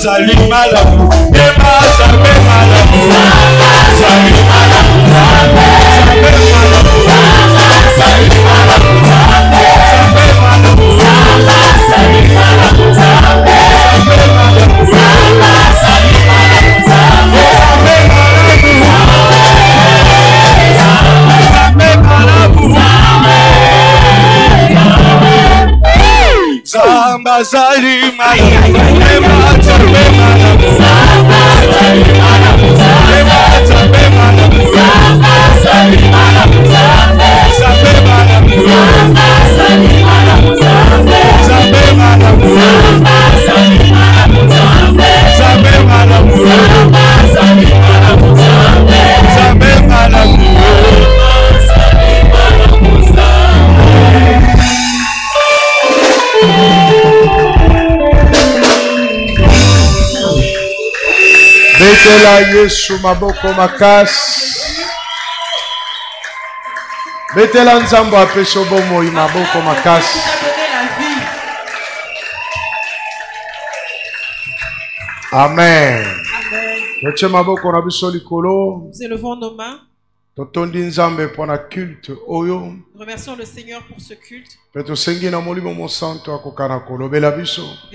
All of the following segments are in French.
zali malamu, yeba zambe malamu, zali malamu, zambe malamu, zali malamu, zambe malamu, zali malamu, zambe malamu, zali malamu, zambe malamu, Zamba zali malamu, ema zambe malamu, Zamba zali malamu, ema zambe malamu, Zamba zali malamu, zambe malamu, Zamba zali malamu, zambe malamu, Zamba zali malamu, zambe malamu, Zamba zali malamu, zambe malamu. Betela Yesu maboko makasi. Betela nzambo apeso bomoi maboko makasi. Amen. Nous élevons nos mains. Nous remercions le Seigneur pour ce culte. Et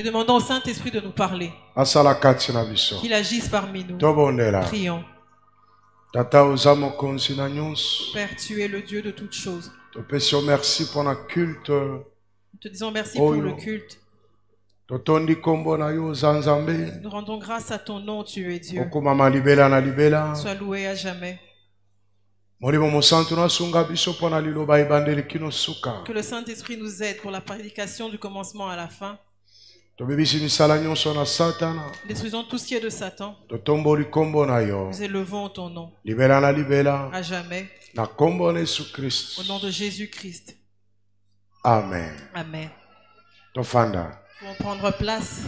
demandons au Saint-Esprit de nous parler. Qu'il agisse parmi nous. Prions. Père, tu es le Dieu de toutes choses. Nous te disons merci pour le culte. Nous rendons grâce à ton nom, tu es Dieu. Sois loué à jamais. Que le Saint-Esprit nous aide pour la prédication du commencement à la fin. Détruisons tout ce qui est de Satan. Nous élevons ton nom à jamais. Au nom de Jésus-Christ. Amen. Amen. Nous allons prendre place.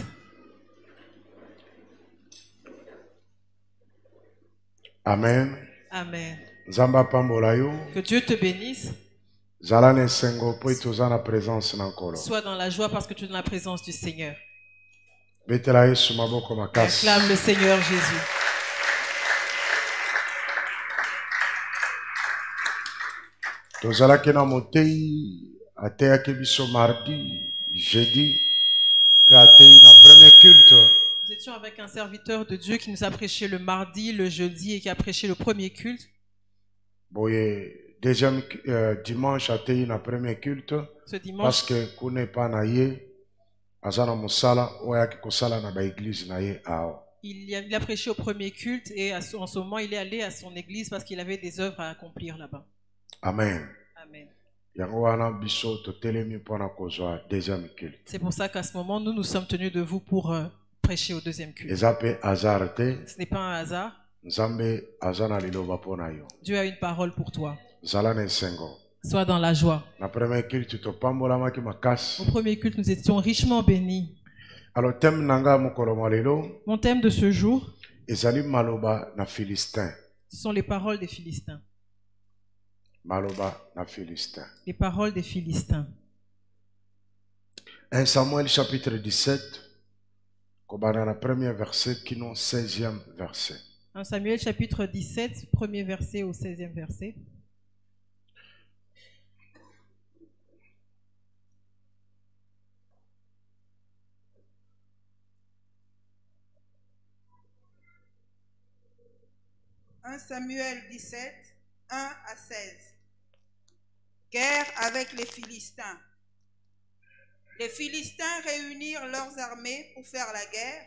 Amen. Amen. Que Dieu te bénisse. Sois dans la joie parce que tu es dans la présence du Seigneur. Acclame le Seigneur Jésus. Jeudi, nous étions avec un serviteur de Dieu qui nous a prêché le mardi, le jeudi et qui a prêché le premier culte. Deuxième dimanche, na premier culte. Ce dimanche, parce que il a prêché au premier culte et en ce moment il est allé à son église parce qu'il avait des œuvres à accomplir là-bas. Amen. Amen. C'est pour ça qu'à ce moment, nous sommes tenus de vous pour prêcher au deuxième culte. Ce n'est pas un hasard. Dieu a une parole pour toi. Sois dans la joie. Au premier culte, nous étions richement bénis. Mon thème de ce jour, ce sont les paroles des Philistins. Les paroles des Philistins. 1 Samuel chapitre 17, premier verset, qui non 16e verset. 1 Samuel chapitre 17, premier verset au 16e verset. Samuel 17, 1 à 16. Guerre avec les Philistins. Les Philistins réunirent leurs armées pour faire la guerre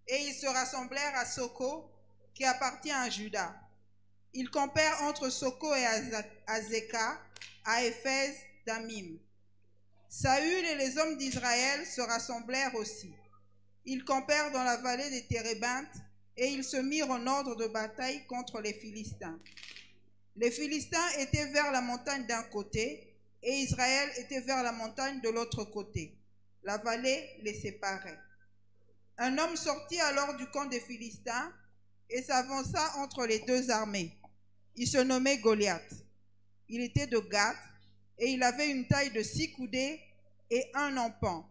et ils se rassemblèrent à Soko, qui appartient à Juda. Ils campèrent entre Soko et Azekah, à Éphèse d'Amim. Saül et les hommes d'Israël se rassemblèrent aussi. Ils campèrent dans la vallée des Térébintes et ils se mirent en ordre de bataille contre les Philistins. Les Philistins étaient vers la montagne d'un côté et Israël était vers la montagne de l'autre côté. La vallée les séparait. Un homme sortit alors du camp des Philistins et s'avança entre les deux armées. Il se nommait Goliath. Il était de Gath et il avait une taille de 6 coudées et un empan.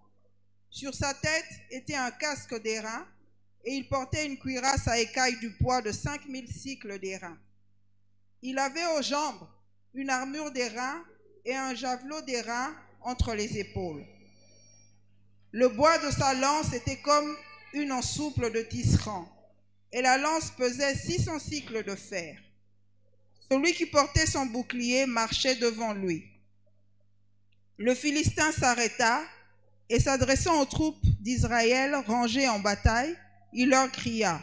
Sur sa tête était un casque d'airain et il portait une cuirasse à écailles du poids de 5000 cycles d'airain. Il avait aux jambes une armure d'airain et un javelot d'airain entre les épaules. Le bois de sa lance était comme une ensouple de tisserand, et la lance pesait 600 cycles de fer. Celui qui portait son bouclier marchait devant lui. Le Philistin s'arrêta et s'adressant aux troupes d'Israël rangées en bataille, il leur cria: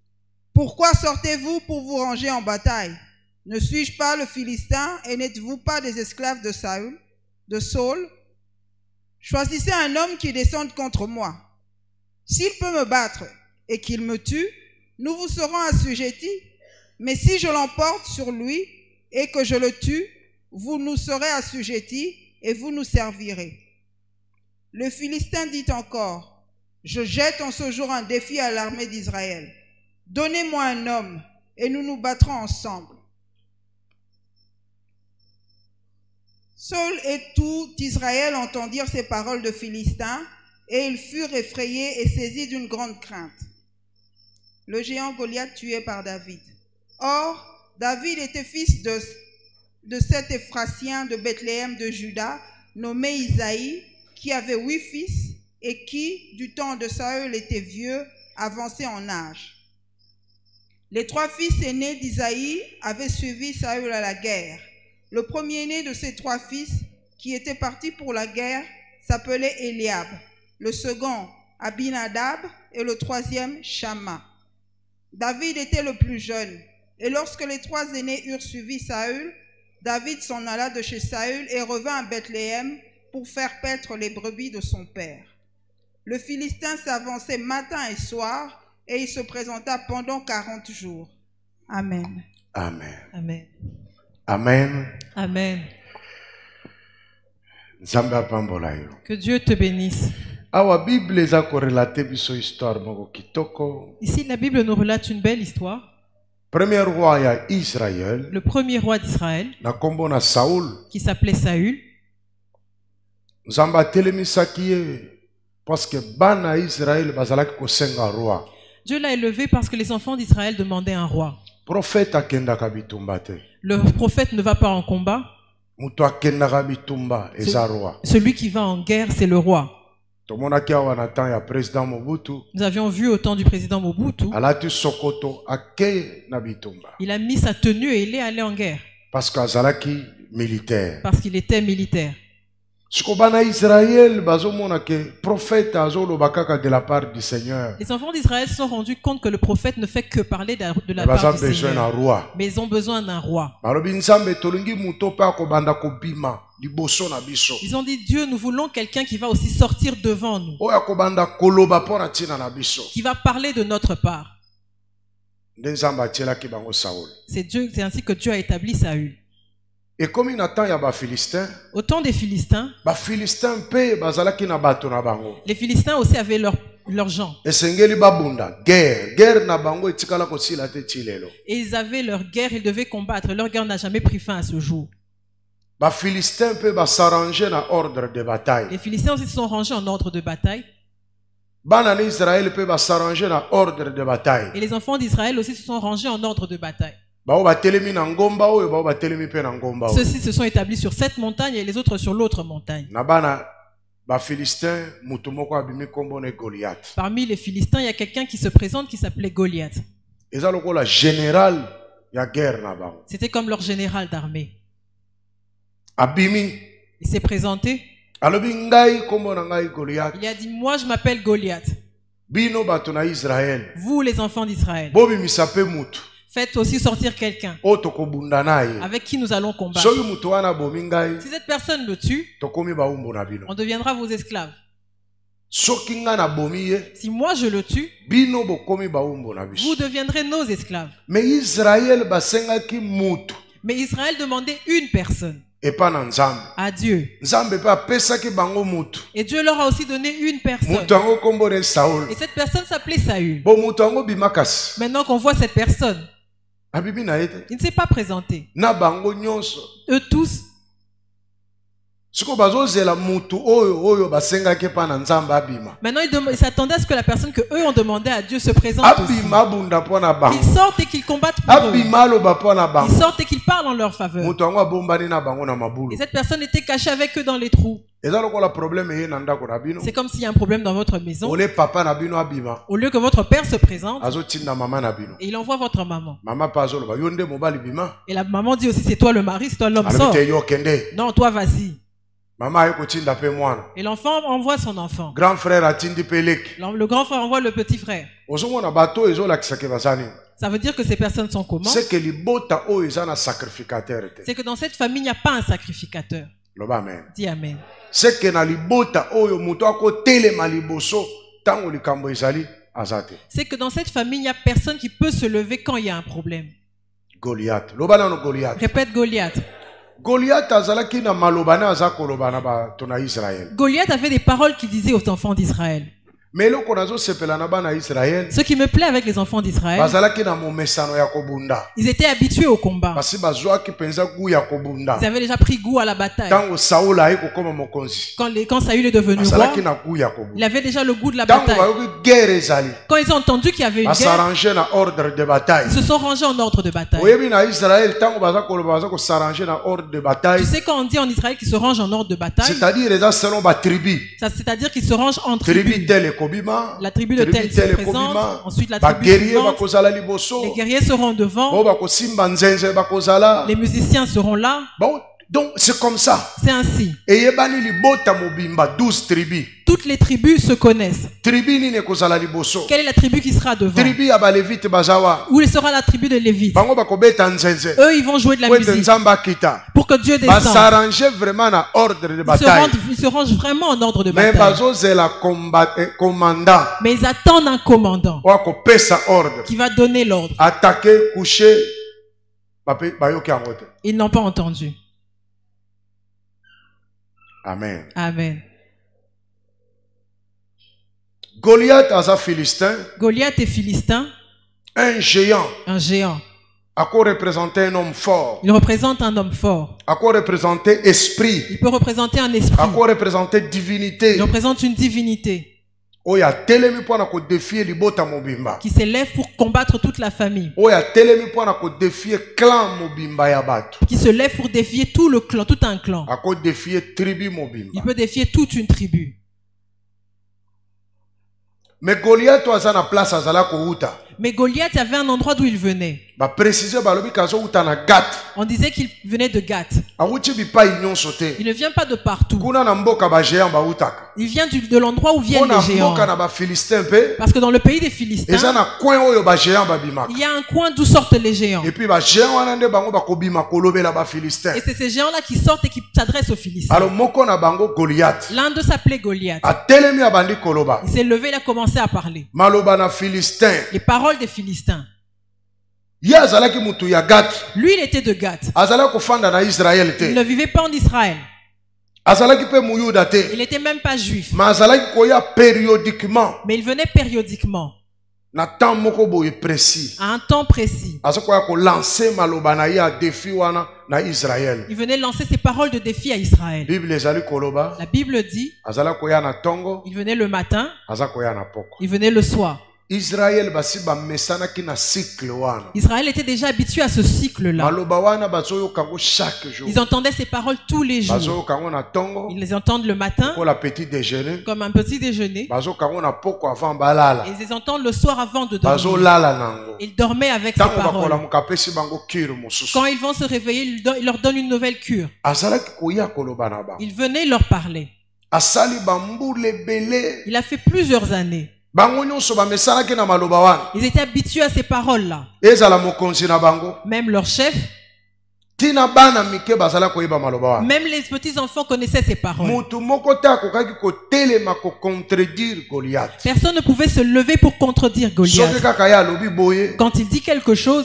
« Pourquoi sortez-vous pour vous ranger en bataille? Ne suis-je pas le Philistin et n'êtes-vous pas des esclaves de Saül? Choisissez un homme qui descende contre moi. S'il peut me battre et qu'il me tue, nous vous serons assujettis. Mais si je l'emporte sur lui et que je le tue, vous nous serez assujettis et vous nous servirez. » Le Philistin dit encore: « Je jette en ce jour un défi à l'armée d'Israël. Donnez-moi un homme et nous nous battrons ensemble. » Saül et tout Israël entendirent ces paroles de Philistin et ils furent effrayés et saisis d'une grande crainte. Le géant Goliath tué par David. Or, David était fils de cet Éphrasien de Bethléem de Juda, nommé Isaïe, qui avait 8 fils et qui, du temps de Saül, était vieux, avancé en âge. Les 3 fils aînés d'Isaïe avaient suivi Saül à la guerre. Le premier-né de ces 3 fils, qui étaient partis pour la guerre, s'appelait Eliab, le second Abinadab et le troisième Shamma. David était le plus jeune, et lorsque les 3 aînés eurent suivi Saül, David s'en alla de chez Saül et revint à Bethléem pour faire paître les brebis de son père. Le Philistin s'avançait matin et soir, et il se présenta pendant 40 jours. Amen. Amen. Amen. Amen. Amen. Que Dieu te bénisse. Ici, la Bible nous relate une belle histoire. Premier roi Israël, le premier roi d'Israël, qui s'appelait Saül. Dieu l'a élevé parce que les enfants d'Israël demandaient un roi. Le prophète ne va pas en combat. Celui qui va en guerre, c'est le roi. Nous avions vu au temps du président Mobutu, il a mis sa tenue et il est allé en guerre. Parce qu'il était militaire. Les enfants d'Israël se sont rendus compte que le prophète ne fait que parler de la part du Seigneur. Mais ils ont besoin d'un roi. Ils ont dit: Dieu, nous voulons quelqu'un qui va aussi sortir devant nous, qui va parler de notre part. C'est ainsi que Dieu a établi Saül. Et comme il attend, il y a au temps des Philistins, les Philistins aussi avaient leurs gens. Et ils avaient leur guerre, ils devaient combattre. Leur guerre n'a jamais pris fin à ce jour. Les Philistins aussi se sont rangés en ordre de bataille. Et les enfants d'Israël aussi se sont rangés en ordre de bataille. Ceux-ci se sont établis sur cette montagne et les autres sur l'autre montagne. Parmi les Philistins, il y a quelqu'un qui se présente qui s'appelait Goliath. C'était comme leur général d'armée. Il s'est présenté. Il a dit: moi je m'appelle Goliath. Vous les enfants d'Israël, faites aussi sortir quelqu'un avec qui nous allons combattre. Si cette personne le tue, on deviendra vos esclaves. Si moi je le tue, vous deviendrez nos esclaves. Mais Israël demandait une personne à Dieu. Et Dieu leur a aussi donné une personne. Et cette personne s'appelait Saül. Maintenant qu'on voit cette personne, il ne s'est pas présenté. Eux tous, Maintenant, ils s'attendaient à ce que la personne que eux ont demandé à Dieu se présente aussi. Qu'ils sortent et qu'ils combattent pour eux. Ils sortent et qu'ils parlent en leur faveur. Et cette personne était cachée avec eux dans les trous. C'est comme s'il y a un problème dans votre maison. Au lieu que votre père se présente, et il envoie votre maman. Et la maman dit aussi, c'est toi le mari, c'est toi l'homme, sort. Non, toi vas-y. Et l'enfant envoie son enfant. Le grand frère envoie le petit frère. Ça veut dire que ces personnes sont comment? C'est que dans cette famille, il n'y a pas un sacrificateur. Dis Amen. C'est que dans cette famille, il n'y a personne qui peut se lever quand il y a un problème. Goliath. Répète Goliath. Goliath avait des paroles qu'il disait aux enfants d'Israël. Ce qui me plaît avec les enfants d'Israël, ils étaient habitués au combat. Ils avaient déjà pris goût à la bataille. Quand Saül est devenu roi, il avait déjà le goût de la bataille. Quand ils ont entendu qu'il y avait une guerre, ils se sont rangés en ordre de bataille. Tu sais quand on dit en Israël qu'ils se rangent en ordre de bataille, c'est-à-dire qu'ils se rangent en tribus. La tribu de tel se présente, ensuite la tribu suivante, les guerriers seront devant, les musiciens seront là. Donc c'est comme ça. C'est ainsi. Toutes les tribus se connaissent. Quelle est la tribu qui sera devant? Où sera la tribu de Lévites? Eux, ils vont jouer de la musique pour que Dieu descende. Ils se rangent vraiment en ordre de bataille. Mais ils attendent un commandant qui va donner l'ordre. Attaquer, coucher. Ils n'ont pas entendu. Amen. Amen. Goliath est philistin. Goliath est philistin. Un géant. Un géant. À quoi représenter un homme fort? Il représente un homme fort. À quoi représenter esprit? Il peut représenter un esprit. À quoi représenter divinité? Il représente une divinité. Qui s'élève pour combattre toute la famille. Qui se lève pour défier tout le clan, tout un clan. Il peut défier toute une tribu. Mais Goliath avait un endroit d'où il venait. On disait qu'il venait de Gath. Il ne vient pas de partout. Il vient de l'endroit où viennent les géants. Parce que dans le pays des Philistins, il y a un coin d'où sortent les géants. Et c'est ces géants-là qui sortent et qui s'adressent aux Philistins. L'un d'eux s'appelait Goliath. Il s'est levé, il a commencé à parler. Les paroles des Philistins. Lui, il était de Gath. Il ne vivait pas en Israël. Il n'était même pas juif. Mais il venait périodiquement. À un temps précis. Il venait lancer ses paroles de défi à Israël. La Bible dit, il venait le matin, il venait le soir. Israël était déjà habitué à ce cycle-là. Ils entendaient ces paroles tous les jours. Ils les entendent le matin comme un petit déjeuner. Et ils les entendent le soir avant de dormir. Ils dormaient avec ces paroles. Quand ils vont se réveiller, il leur donne une nouvelle cure. Il venait leur parler. Il a fait plusieurs années. Ils étaient habitués à ces paroles-là. Même leur chef, même les petits-enfants connaissaient ces paroles. Personne ne pouvait se lever pour contredire Goliath. Quand il dit quelque chose,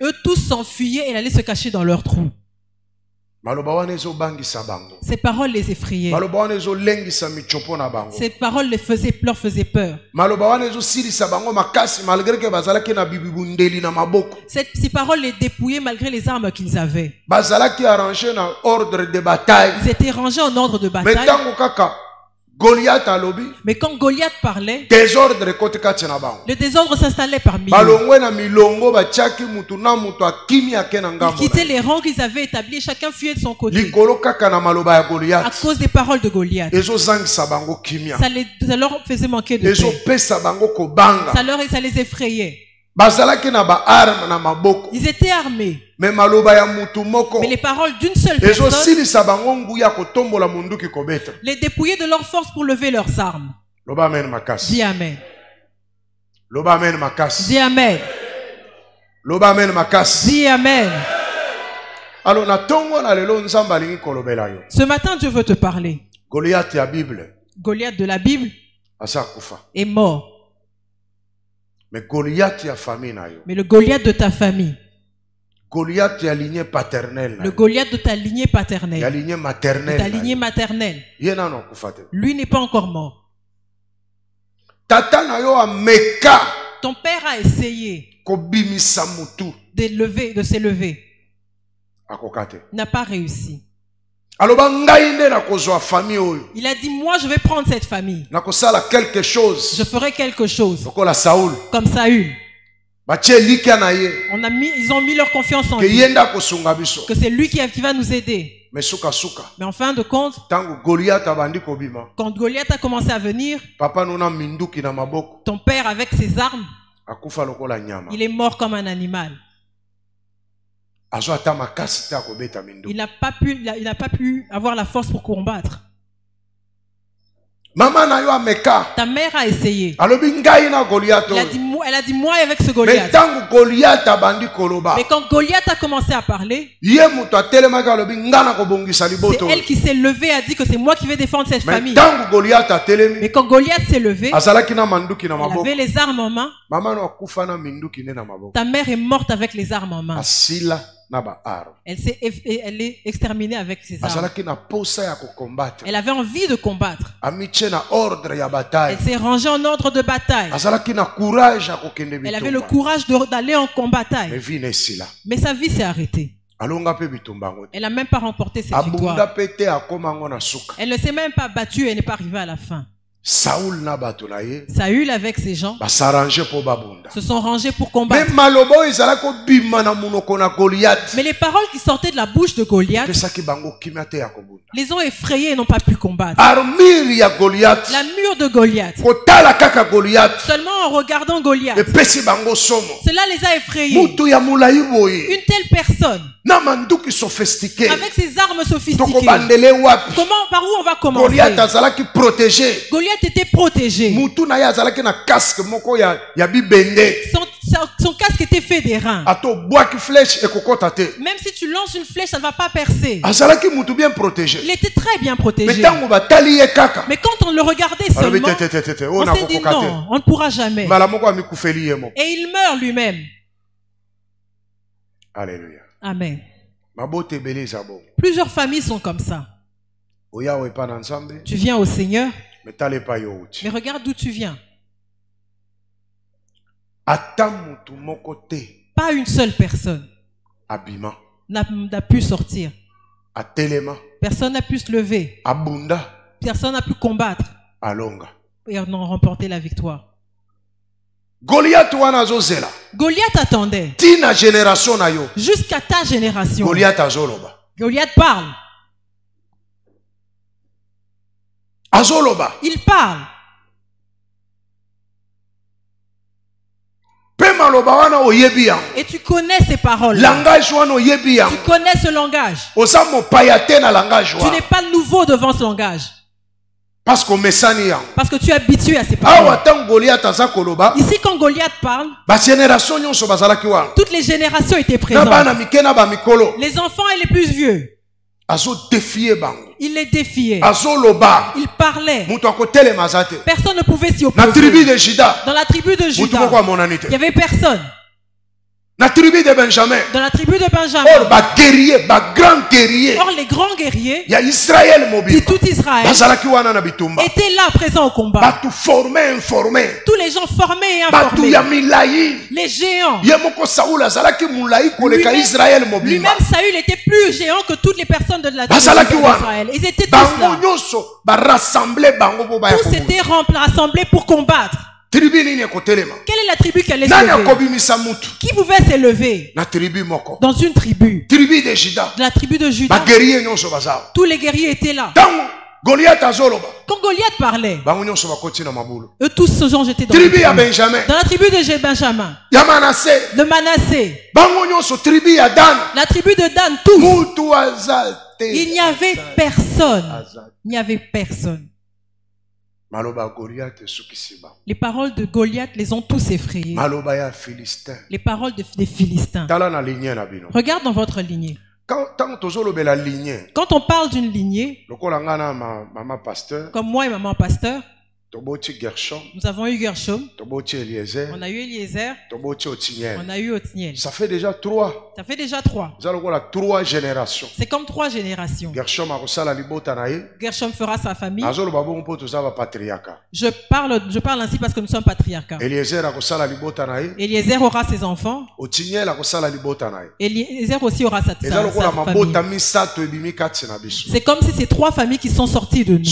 eux tous s'enfuyaient et allaient se cacher dans leur trou. Ces paroles les effrayaient. Ces paroles leur faisaient peur. Ces paroles les dépouillaient malgré les armes qu'ils avaient. Ils étaient rangés en ordre de bataille. Mais quand Goliath parlait, le désordre s'installait parmi eux. Ils quittaient les rangs qu'ils avaient établis, chacun fuyait de son côté. À cause des paroles de Goliath. Ça leur faisait manquer de paix. Ça les effrayait. Ils étaient armés. Mais les paroles d'une seule personne les dépouillaient de leur force pour lever leurs armes. Dis Amen. Dis Amen. Dis Amen. Ce matin, Dieu veut te parler. Goliath de la Bible est mort. Mais le Goliath de ta famille, le Goliath de ta lignée paternelle, de ta lignée maternelle, lui n'est pas encore mort. Ton père a essayé de s'élever, n'a pas réussi. Il a dit, moi je vais prendre cette famille. Je ferai quelque chose. Comme Saül. Ils ont mis leur confiance en lui. Que c'est lui qui va nous aider. Mais en fin de compte, quand Goliath a commencé à venir, ton père avec ses armes, il est mort comme un animal. Il n'a pas pu avoir la force pour combattre. Ta mère a essayé. Elle a dit moi avec ce Goliath. Mais quand Goliath a commencé à parler, c'est elle qui s'est levée et a dit que c'est moi qui vais défendre cette famille. Mais quand Goliath s'est levé, elle avait les armes en main. Ta mère est morte avec les armes en main. Elle est exterminée avec ses armes. Elle avait envie de combattre. Elle s'est rangée en ordre de bataille. Elle avait le courage d'aller en combat. Mais sa vie s'est arrêtée. Elle n'a même pas remporté cette victoire. Elle ne s'est même pas battue et n'est pas arrivée à la fin. Saül avec ses gens se sont rangés pour combattre. Mais les paroles qui sortaient de la bouche de Goliath les ont effrayés et n'ont pas pu combattre. La mure de Goliath, seulement en regardant Goliath, cela les a effrayés. Une telle personne avec ses armes sophistiquées, par où on va commencer? Goliath était protégé. Son casque était fait d'airain. Même si tu lances une flèche, ça ne va pas percer. Il était très bien protégé. Mais quand on le regardait seulement, on s'est dit non, on ne pourra jamais. Et il meurt lui-même. Alléluia. Amen. Plusieurs familles sont comme ça. Tu viens au Seigneur, mais regarde d'où tu viens. Pas une seule personne n'a pu sortir. Personne n'a pu se lever. Personne n'a pu combattre et on a remporté la victoire. Goliath attendait jusqu'à ta génération. Goliath parle. Il parle. Et tu connais ces paroles. Tu connais ce langage. Tu n'es pas nouveau devant ce langage. Parce que tu es habitué à ces paroles. Ici, quand Goliath parle, toutes les générations étaient présentes. Les enfants et les plus vieux. Il les défiait. Il parlait. Personne ne pouvait s'y opposer. Dans la tribu de Juda, il n'y avait personne. La tribu de Benjamin. Dans la tribu de Benjamin. Or, grand guerrier. Or, les grands guerriers. Il y a Israël mobile. Tout Israël. Étaient là présents au combat. Tous les gens formés et informés. Les géants. Lui-même, Saül était plus géant que toutes les personnes de la tribu d'Israël. Ils étaient tous là. Tous étaient rassemblés pour combattre. Quelle est la tribu qui allait se lever? Qui pouvait s'élever dans une tribu? La tribu de Juda. Tous les guerriers étaient là. Quand Goliath parlait, eux tous ce genre étaient dans la tribu de Benjamin. De Manassé. La tribu de Dan, tous. Il n'y avait personne. Il n'y avait personne. Les paroles de Goliath les ont tous effrayés. Les paroles des Philistins. Regarde dans votre lignée. Quand on parle d'une lignée, comme moi et maman pasteur, nous avons eu Gershom, on a eu Eliezer, on a eu Othniel. Ça fait déjà 3. Ça fait déjà 3. Générations. C'est comme 3 générations. Gershom fera sa famille. Je parle ainsi parce que nous sommes patriarcats. Eliezer aura ses enfants. Eliezer aussi aura sa famille. C'est comme si c'est 3 familles qui sont sorties de nous.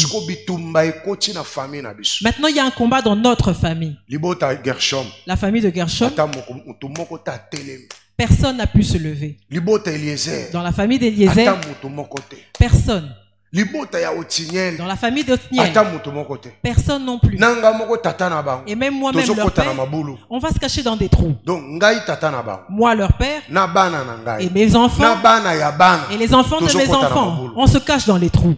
Maintenant, il y a un combat dans notre famille. La famille de Gershom. Personne n'a pu se lever. Dans la famille d'Eliezer, personne. Dans la famille d'Othniel, personne non plus. Et même moi-même, leur père, on va se cacher dans des trous. Moi, leur père, et mes enfants, et les enfants de mes enfants, on se cache dans les trous.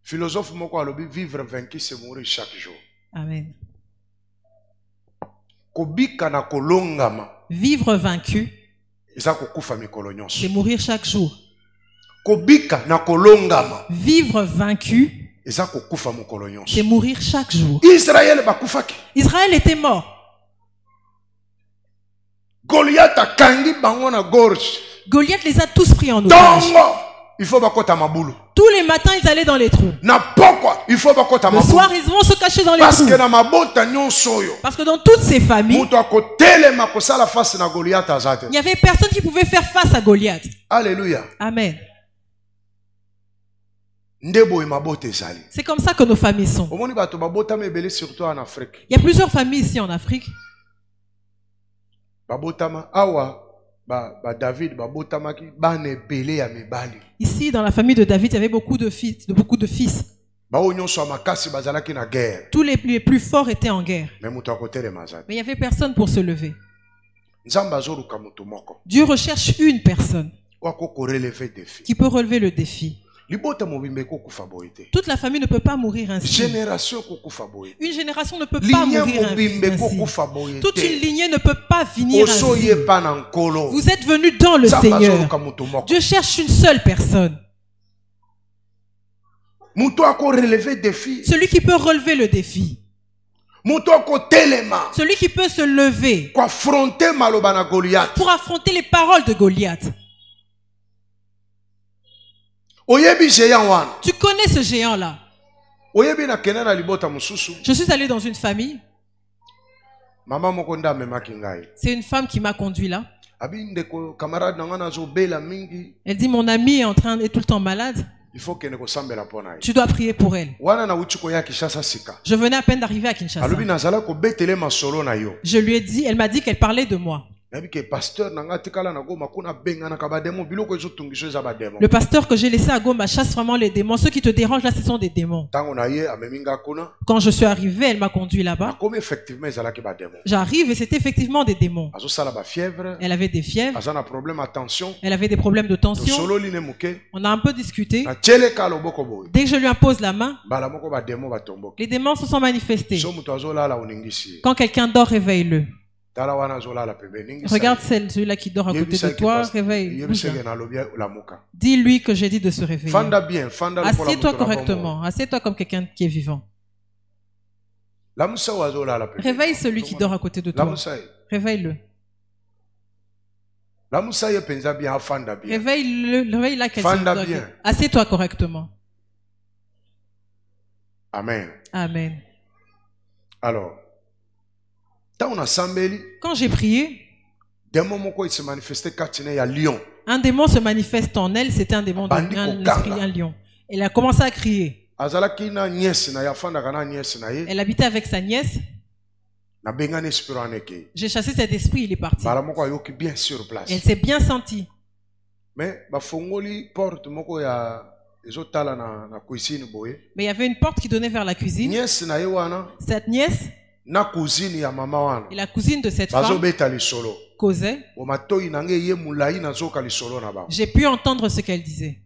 Philosophe moko alobi, vivre vaincu c'est mourir chaque jour. Amen. Kobika na kolongama. Vivre vaincu c'est mourir chaque jour. Kobika na kolongama. Vivre vaincu c'est mourir chaque jour. Israël était mort. Goliath a kangi bango na gorge. Goliath les a tous pris en otage. Il faut bakota. Tous les matins, ils allaient dans les trous. Il faut bakota. Le soir, ils vont se cacher dans les trous. Parce que dans toutes ces familles, il n'y avait personne qui pouvait faire face à Goliath. Alléluia. Amen. C'est comme ça que nos familles sont. Il y a plusieurs familles ici en Afrique. Ici, dans la famille de David, il y avait beaucoup de fils. Tous les plus forts étaient en guerre. Mais il n'y avait personne pour se lever. Dieu recherche une personne qui peut relever le défi. Toute la famille ne peut pas mourir ainsi. Une génération ne peut pas mourir ainsi. Toute une lignée ne peut pas finir ainsi. Vous êtes venus dans le Seigneur. Dieu cherche une seule personne. Celui qui peut relever le défi. Celui qui peut se lever pour affronter les paroles de Goliath. Tu connais ce géant-là. Je suis allé dans une famille. C'est une femme qui m'a conduit là. Elle dit, mon ami est tout le temps malade. Tu dois prier pour elle. Je venais à peine d'arriver à Kinshasa. Je lui ai dit, elle m'a dit qu'elle parlait de moi. Le pasteur que j'ai laissé à Goma chasse vraiment les démons. Ceux qui te dérangent là, ce sont des démons. Quand je suis arrivé, elle m'a conduit là-bas. J'arrive et c'était effectivement des démons. Elle avait des fièvres. Elle avait des problèmes de tension. On a un peu discuté. Dès que je lui impose la main, les démons se sont manifestés. Quand quelqu'un dort, réveille-le. Regarde celui-là qui dort à côté de toi, réveille. Dis-lui que j'ai dit de se réveiller. Assieds-toi correctement. Assieds-toi comme quelqu'un qui est vivant. Réveille celui qui dort à côté de toi. Réveille-le. Réveille-la qu'elle soit. Assieds-toi correctement. Amen. Amen. Alors, quand j'ai prié, un démon se manifeste en elle, c'était un démon un lion. Elle a commencé à crier. Elle habitait avec sa nièce. J'ai chassé cet esprit, il est parti. Elle s'est bien sentie. Mais il y avait une porte qui donnait vers la cuisine. Cette nièce et la cousine de cette femme causaient. J'ai pu entendre ce qu'elle disait.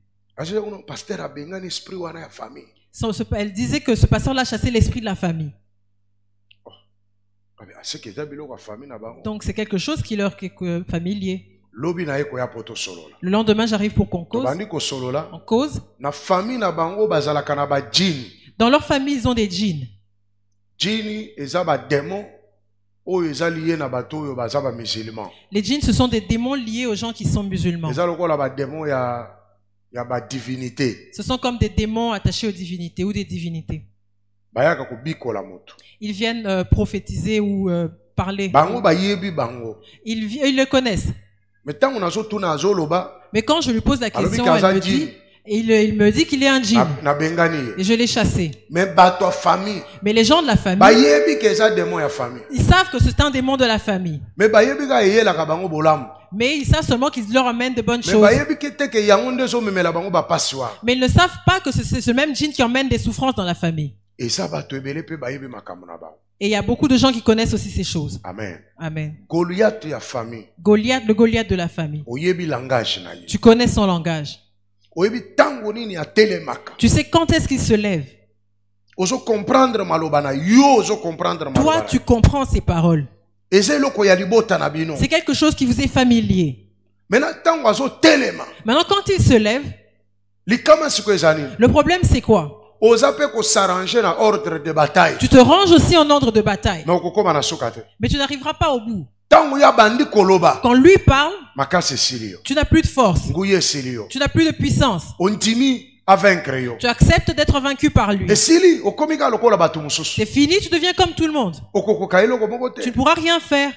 Elle disait que ce pasteur-là chassait l'esprit de la famille. Donc c'est quelque chose qui leur est familier. Le lendemain, j'arrive pour qu'on cause. On cause. Dans leur famille, ils ont des djinns. Les djinns, ce sont des démons liés aux gens qui sont musulmans. Ce sont comme des démons attachés aux divinités ou des divinités. Ils viennent prophétiser ou parler. Ils le connaissent. Mais quand je lui pose la question, elle me dit, il me dit qu'il est un djinn. Et je l'ai chassé. Mais les gens de la famille, ils savent que c'est un démon de la famille. Mais ils savent seulement qu'il leur amène de bonnes choses. Mais ils ne savent pas que c'est ce même djinn qui emmène des souffrances dans la famille. Et il y a beaucoup de gens qui connaissent aussi ces choses. Amen. Amen. Goliath, le Goliath de la famille. Tu connais son langage. Tu sais quand est-ce qu'il se lève. Toi, tu comprends ses paroles. C'est quelque chose qui vous est familier. Maintenant, quand il se lève, le problème c'est quoi? Tu te ranges aussi en ordre de bataille. Mais tu n'arriveras pas au bout. Quand lui parle, tu n'as plus de force. Tu n'as plus de puissance. Tu acceptes d'être vaincu par lui. C'est fini, tu deviens comme tout le monde. Tu ne pourras rien faire.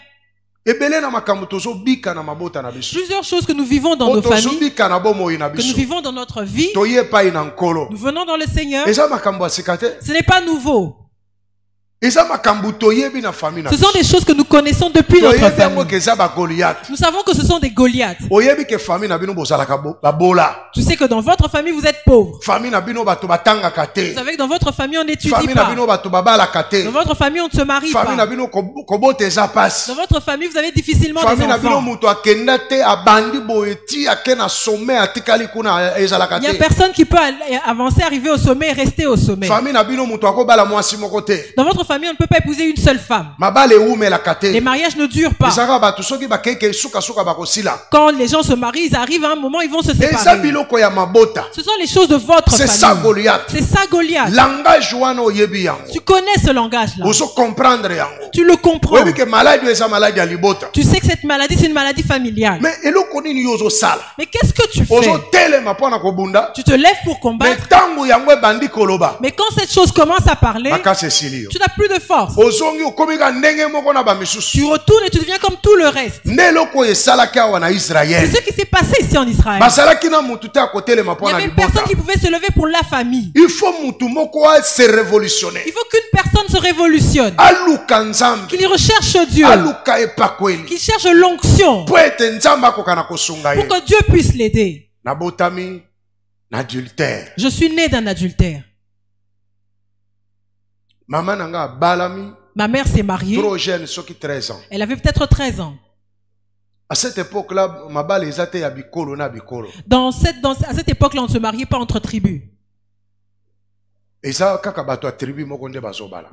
Plusieurs choses que nous vivons dans nos familles, que nous vivons dans notre vie, nous venons dans le Seigneur. Ce n'est pas nouveau. Ce sont des choses que nous connaissons depuis notre famille. Nous savons que ce sont des Goliaths. Tu sais que dans votre famille, vous êtes pauvre. Vous savez que dans votre famille, on n'étudie pas. Dans votre famille, on ne se marie pas. Dans votre famille, vous avez difficilement des enfants. Il n'y a personne qui peut avancer, arriver au sommet et rester au sommet. Dans votre famille, on ne peut pas épouser une seule femme. Les mariages ne durent pas. Quand les gens se marient, ils arrivent à un moment, ils vont se séparer. Ce sont les choses de votre famille. C'est ça Goliath. Tu connais ce langage-là. Tu le comprends. Tu sais que cette maladie, c'est une maladie familiale. Mais qu'est-ce que tu fais? Tu te lèves pour combattre. Mais quand cette chose commence à parler, tu n'as plus de force. Tu retournes et tu deviens comme tout le reste. C'est ce qui s'est passé ici en Israël. Il y avait une personne qui pouvait se lever pour la famille. Il faut qu'une personne se révolutionne. Qu'il recherche Dieu. Qu'il cherche l'onction. Pour que Dieu puisse l'aider. Je suis né d'un adultère. Ma mère s'est mariée. Trop jeune, elle avait peut-être 13 ans. À cette époque-là, à cette époque-là, on ne se mariait pas entre tribus. Il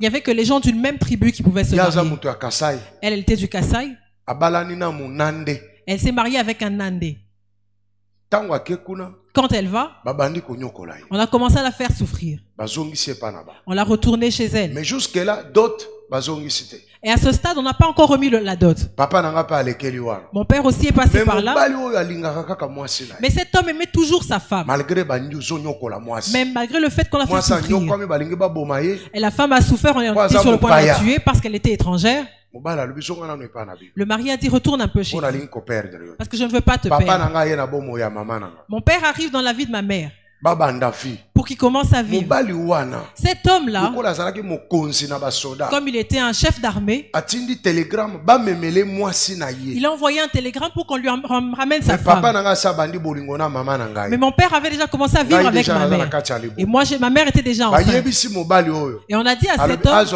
n'y avait que les gens d'une même tribu qui pouvaient se marier. Elle était du Kasaï. Elle s'est mariée avec un Nandé. Quand elle va, on a commencé à la faire souffrir. On l'a retournée chez elle. Mais jusque-là, d'autres. Et à ce stade, on n'a pas encore remis la dot. Mon père aussi est passé par là. Mais cet homme aimait toujours sa femme. Même malgré le fait qu'on l'a fait souffrir. Et la femme a souffert, on est sur le point de la tuer parce qu'elle était étrangère. Le mari a dit retourne un peu chez lui. Parce que je ne veux pas te perdre. Mon père arrive dans la vie de ma mère. Pour qu'il commence à vivre. Cet homme-là, comme il était un chef d'armée, il a envoyé un télégramme pour qu'on lui ramène sa femme. Mais mon père avait déjà commencé à vivre avec ma mère. Et moi, ma mère était déjà enceinte. Et on a dit à cet homme,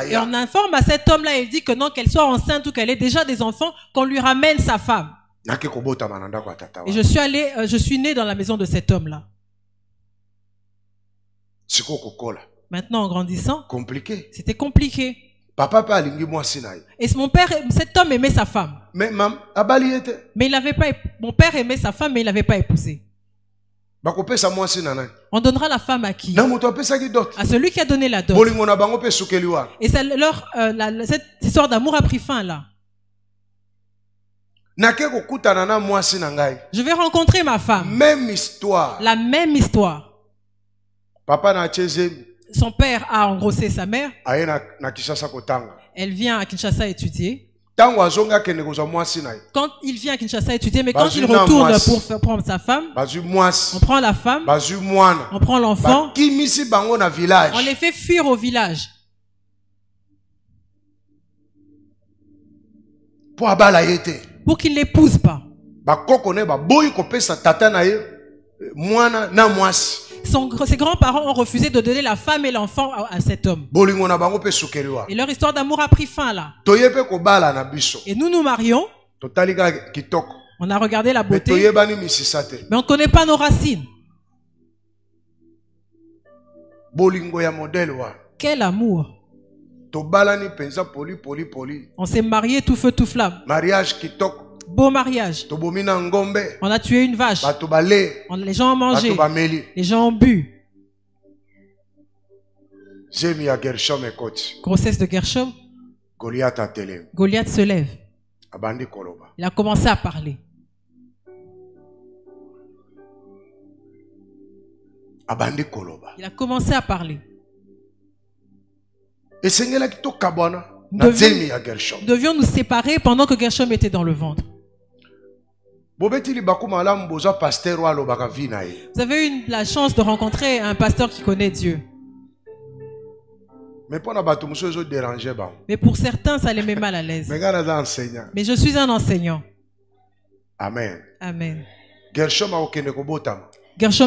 et on informe à cet homme-là, il dit que non, qu'elle soit enceinte ou qu'elle ait déjà des enfants, qu'on lui ramène sa femme. Et je suis né dans la maison de cet homme-là. Maintenant, en grandissant, c'était compliqué. Et mon père, cet homme aimait sa femme. Mais il n'avait pas, mon père aimait sa femme, mais il n'avait pas épousé. On donnera la femme à qui? À celui qui a donné la dot. Et cette histoire d'amour a pris fin là. Je vais rencontrer ma femme. Même histoire. La même histoire. Son père a engrossé sa mère. Elle vient à Kinshasa étudier. Quand il vient à Kinshasa étudier, mais quand il retourne pour prendre sa femme, on prend la femme, on prend l'enfant, on les fait fuir au village. Pour qu'il ne l'épouse pas. Ses grands-parents ont refusé de donner la femme et l'enfant à cet homme. Et leur histoire d'amour a pris fin là. Et nous nous marions. On a regardé la beauté. Mais on ne connaît pas nos racines. Quel amour. On s'est marié tout feu tout flamme. Beau mariage. On a tué une vache. Les gens ont mangé. Les gens ont bu. Grossesse de Gershom. Goliath se lève. Il a commencé à parler. Il a commencé à parler. Devions nous séparer pendant que Gershom était dans le ventre. Vous avez eu la chance de rencontrer un pasteur qui connaît Dieu. Mais pour certains, ça les met mal à l'aise. Mais je suis un enseignant. Amen. Amen. Gershom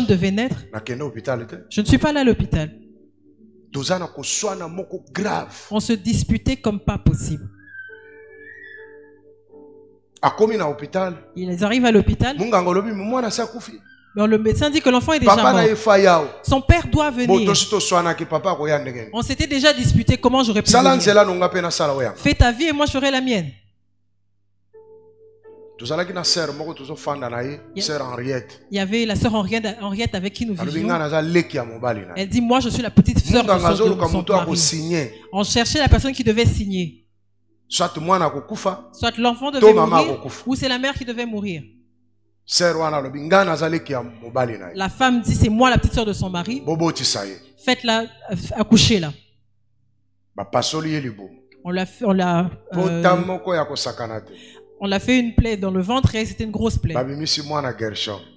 devait naître. Je ne suis pas là à l'hôpital. On se disputait comme pas possible. Ils arrivent à l'hôpital. Mais le médecin dit que l'enfant est déjà mort. Son père doit venir. On s'était déjà disputé comment j'aurais pu venir. Fais ta vie et moi je ferai la mienne. Il y avait la sœur Henriette avec qui nous vivions. Elle dit moi je suis la petite sœur de son mari. On cherchait la personne qui devait signer. Soit l'enfant devait mourir ou c'est la mère qui devait mourir. La femme dit c'est moi la petite sœur de son mari. Faites-la accoucher là. On l'a fait une plaie dans le ventre et c'était une grosse plaie.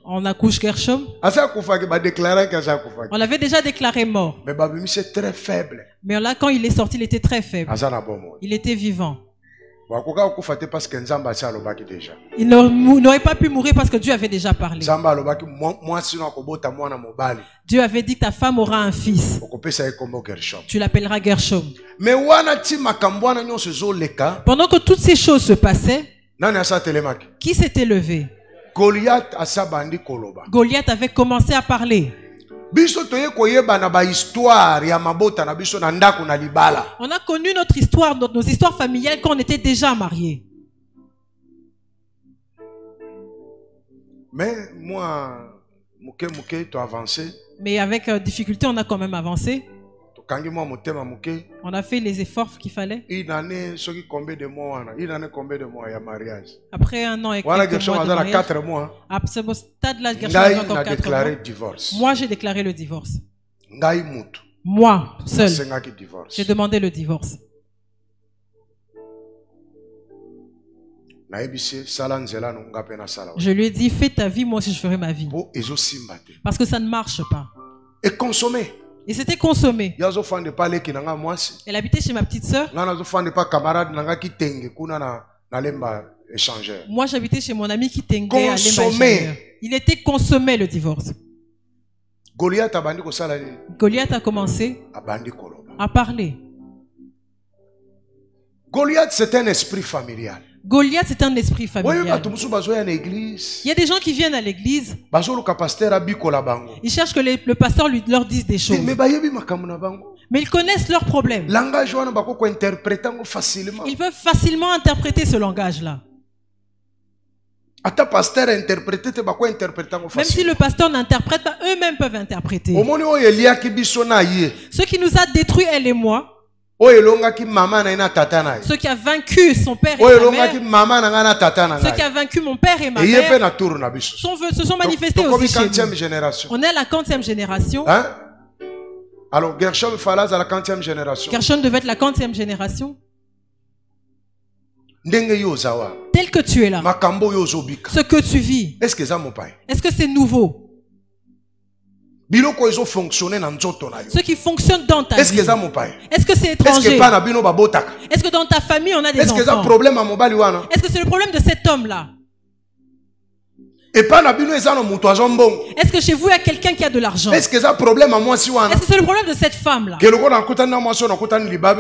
On accouche Gershom. On l'avait déjà déclaré mort. Mais là, quand il est sorti, il était très faible. Il était vivant. Il n'aurait pas pu mourir parce que Dieu avait déjà parlé. Dieu avait dit que ta femme aura un fils. Tu l'appelleras Gershom. Pendant que toutes ces choses se passaient, qui s'était levé? Goliath avait commencé à parler. On a connu notre histoire, nos histoires familiales quand on était déjà mariés. Mais moi, tu as avancé. Mais avec difficulté, on a quand même avancé. On a fait les efforts qu'il fallait. Combien de mois il y a mariage? Après 1 an et quelques mois de mariage. 4 mois. À ce stade-là, Gershon a encore 4 mois. Divorce. Moi, j'ai déclaré le divorce. Moi, seul, j'ai demandé le divorce. Je lui ai dit, fais ta vie, moi aussi je ferai ma vie. Parce que ça ne marche pas. Et consommer. Et c'était consommé. Elle habitait chez ma petite sœur. Moi, j'habitais chez mon ami qui tenguait à Lemba. Il était consommé, le divorce. Goliath a commencé à parler. Goliath, c'est un esprit familial. Goliath, c'est un esprit familial. Il y a des gens qui viennent à l'église. Ils cherchent que le pasteur leur dise des choses. Mais ils connaissent leurs problèmes. Ils peuvent facilement interpréter ce langage-là. Même si le pasteur n'interprète pas, eux-mêmes peuvent interpréter. Ce qui nous a détruits, elle et moi. Ce qui a vaincu son père et sa mère, ce qui a vaincu mon père et ma mère, se sont manifestés aussi chez nous. On est à la 40e génération. Hein? Alors Gershon Falaz à la 40e génération. Gershon devait être la 40e génération. Tel que tu es là, ce que tu vis, est-ce que c'est nouveau? Ce qui fonctionne dans ta vie, est-ce que c'est étranger? Est-ce que dans ta famille on a des enfants? Est-ce que c'est le problème de cet homme-là? Est-ce que chez vous il y a quelqu'un qui a de l'argent? Est-ce que c'est le problème de cette femme-là?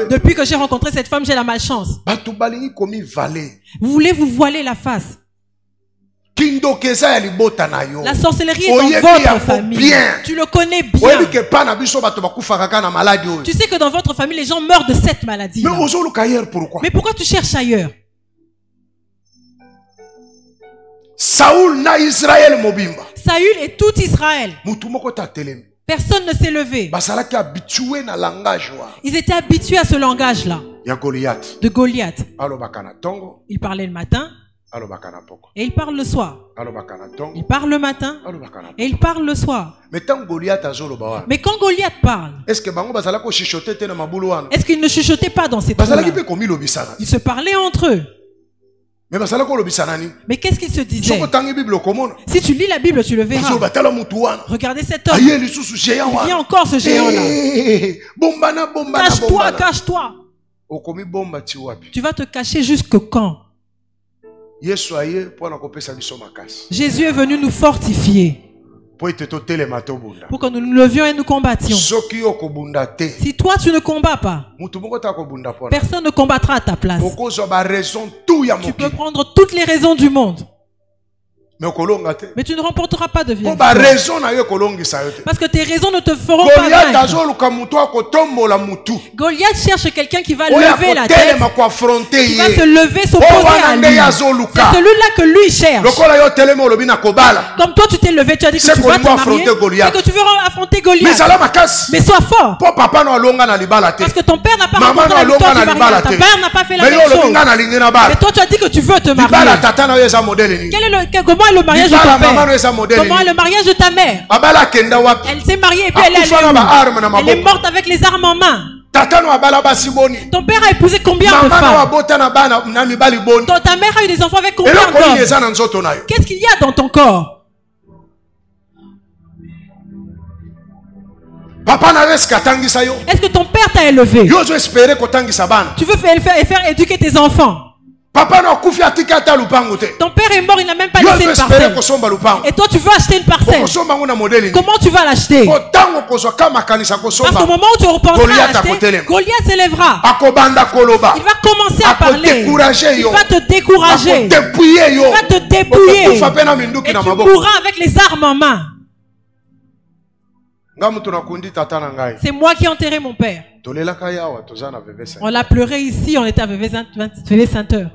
Depuis que j'ai rencontré cette femme, j'ai la malchance. Vous voulez vous voiler la face. La sorcellerie est dans votre famille. Tu le connais bien. Tu sais que dans votre famille, les gens meurent de cette maladie. Mais pourquoi tu cherches ailleurs? Saül et tout Israël. Personne ne s'est levé. Ils étaient habitués à ce langage-là. De Goliath. Il parlait le matin. Et il parle le soir. Il parle le matin. Et il parle le soir. Mais quand Goliath parle, est-ce qu'il ne chuchotait pas dans ses trous-là? Ils se parlaient entre eux. Mais qu'est-ce qu'il se disait? Si tu lis la Bible, tu le verras. Regardez cet homme. Il vient encore ce géant-là. Cache-toi, cache-toi. Tu vas te cacher jusque quand? Jésus est venu nous fortifier pour que nous nous levions et nous combattions. Si toi tu ne combats pas, personne ne combattra à ta place. Tu peux prendre toutes les raisons du monde, mais tu ne remporteras pas de vie. Parce que tes raisons ne te feront pas vaincre. Goliath cherche quelqu'un qui va lever la tête, qui va se lever, s'opposer à lui. C'est celui-là que lui cherche. Comme toi tu t'es levé, tu as dit que tu vas te marier, et que tu veux affronter Goliath. Mais sois fort. Parce que ton père n'a pas rencontré la victoire du mariage. Ton père n'a pas fait la même chose. Mais toi tu as dit que tu veux te marier. Comment est le mariage de ton père? Comment est le mariage de ta mère? Elle s'est mariée et puis elle est allée où? Elle est morte avec les armes en main. Ton père a épousé combien de femmes? Ta mère a eu des enfants avec combien d'hommes? Qu'est-ce qu'il y a dans ton corps? Est-ce que ton père t'a élevé? Tu veux faire éduquer tes enfants? Ton père est mort, il n'a même pas laissé une parcelle. Et toi tu veux acheter une parcelle. Comment tu vas l'acheter? Parce qu'au moment où tu repenseras à acheter, Goliath s'élèvera. Il va commencer à parler. Il va te décourager. Il va te dépouiller. Et tu mourras avec les armes en main. C'est moi qui ai enterré mon père. On l'a pleuré ici, on était à VV Sainte-Heure.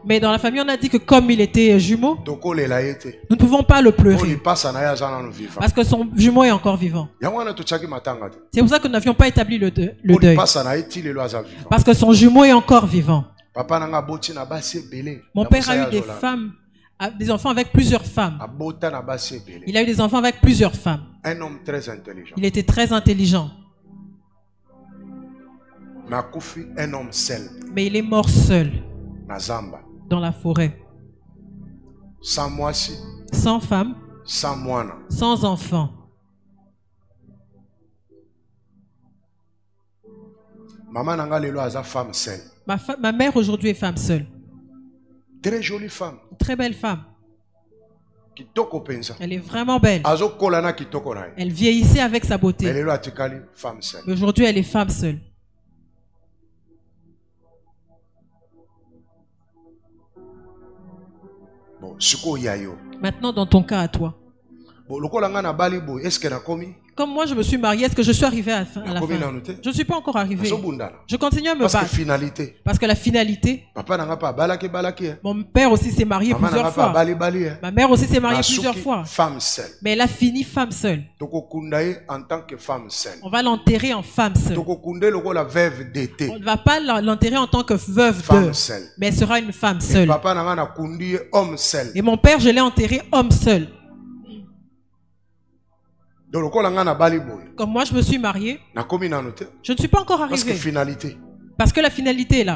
Mais dans la famille, on a dit que comme il était jumeau, nous ne pouvons pas le pleurer. Parce que son jumeau est encore vivant. C'est pour ça que nous n'avions pas établi le deuil. Parce que son jumeau est encore vivant. Mon père a eu des enfants avec plusieurs femmes. Il a eu des enfants avec plusieurs femmes. Un homme très intelligent. Il était très intelligent. Un homme seul. Mais il est mort seul. Dans la forêt. Sans femme. Sans enfant. Ma mère aujourd'hui est femme seule. Très jolie femme. Très belle femme. Elle est vraiment belle. Elle vieillissait avec sa beauté. Mais aujourd'hui, elle est femme seule. Maintenant, dans ton cas à toi. Comme moi je me suis marié, est-ce que je suis arrivé à la fin? Je ne suis pas encore arrivé. Je continue à me battre. Parce que la finalité. Mon père aussi s'est marié plusieurs fois. Ma mère aussi s'est mariée plusieurs fois. Mais elle a fini femme seule. On va l'enterrer en femme seule. On ne va pas l'enterrer en tant que veuve d'eux. Mais elle sera une femme seule. Et mon père, je l'ai enterré homme seul. Comme moi je me suis marié, je ne suis pas encore arrivé. Parce que la finalité est là.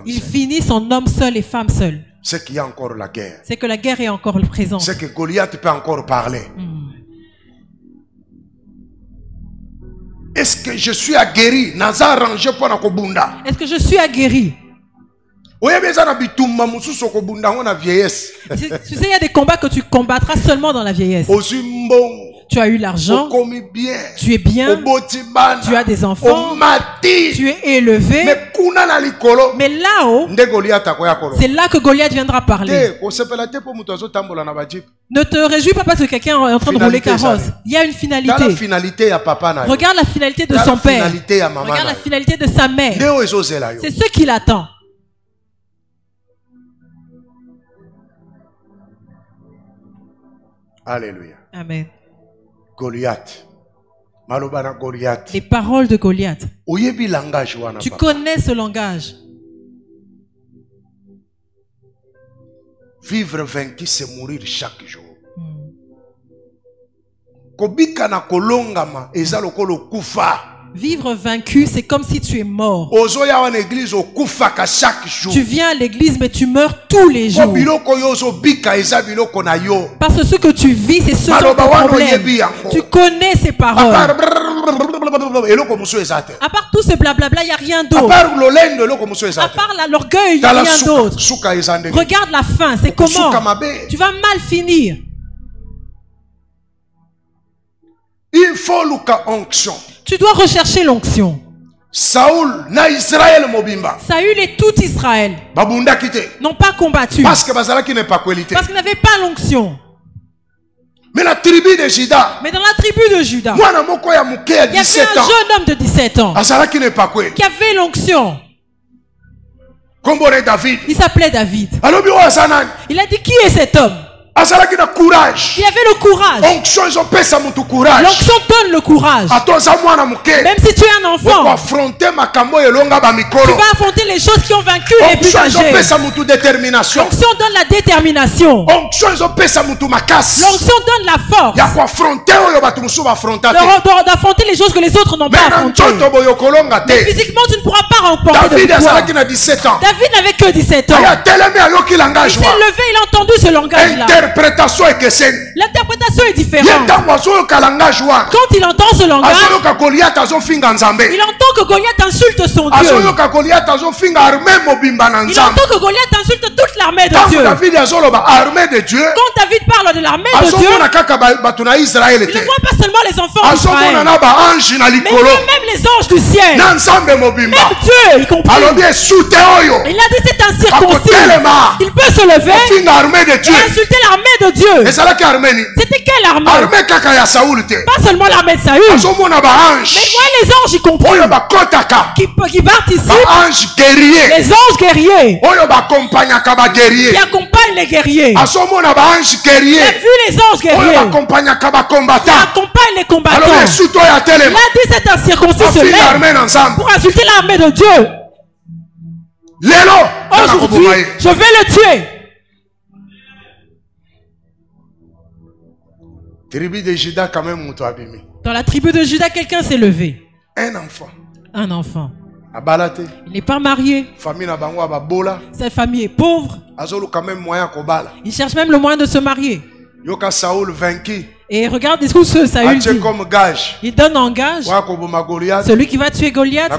Ils finissent en homme seul et femme seule. C'est qu'il y a encore la guerre. C'est que la guerre est encore présente. C'est que Goliath peut encore parler. Est-ce que je suis aguerri? Est-ce que je suis aguerri? Tu sais, il y a des combats que tu combattras seulement dans la vieillesse. Tu as eu l'argent, tu es bien, tu as des enfants, tu es élevé. Mais là-haut, c'est là que Goliath viendra parler. Ne te réjouis pas parce que quelqu'un est en train de rouler carrosse. Il y a une finalité. Regarde la finalité de son père. Regarde la finalité de sa mère. C'est ce qu'il attend. Alléluia. Amen. Goliath. Les paroles de Goliath. Tu connais ce langage. Vivre vaincu, c'est mourir chaque jour. Kobika kolongama ezalokolo kufa. Vivre vaincu, c'est comme si tu es mort. Tu viens à l'église, mais tu meurs tous les jours. Parce que ce que tu vis, c'est ce ton problème. Tu connais ces paroles. À part tout ce blablabla, il n'y a rien d'autre. À part l'orgueil, il n'y a rien d'autre. Regarde la fin, c'est comment? Tu vas mal finir. Il faut l'onction. Tu dois rechercher l'onction. Saül et tout Israël n'ont pas combattu. Parce qu'ils n'avaient pas l'onction. Mais dans la tribu de Juda, il y avait un jeune homme de 17 ans qui avait l'onction. Il s'appelait David. Il a dit, qui est cet homme? Il avait le courage. L'onction donne le courage. Même si tu es un enfant, tu vas affronter les choses qui ont vaincu les plus âgés. L'onction donne la détermination. L'onction donne la force d'affronter les choses que les autres n'ont pas affrontées. Mais physiquement, tu ne pourras pas remporter de victoire. David n'avait que 17 ans. Il s'est levé, il a entendu ce langage-là. L'interprétation est différente. Quand il entend ce langage, il entend que Goliath insulte son Dieu. Il entend que Goliath insulte toute l'armée de Dieu. Quand David parle de l'armée de Dieu, il ne voit pas seulement les enfants d'Israël, mais même les anges du ciel. Même Dieu, y compris. Il a dit, c'est un circoncis. Il peut se lever et insulter l'armée l'armée de Dieu. C'était quelle armée? Pas seulement l'armée de Saül. Mais moi les anges y compris. Qui participent. Les anges guerriers. Qui accompagnent les guerriers. Il a vu les anges guerriers. Qui accompagnent les combattants. Il a dit c'est un circoncis pour insulter l'armée de Dieu. Aujourd'hui, je vais le tuer. Dans la tribu de Juda, quelqu'un s'est levé. Un enfant. Un enfant. Il n'est pas marié. Sa famille est pauvre. Il cherche même le moyen de se marier. Et regarde ce que Saül dit. Il donne en gage celui qui va tuer Goliath.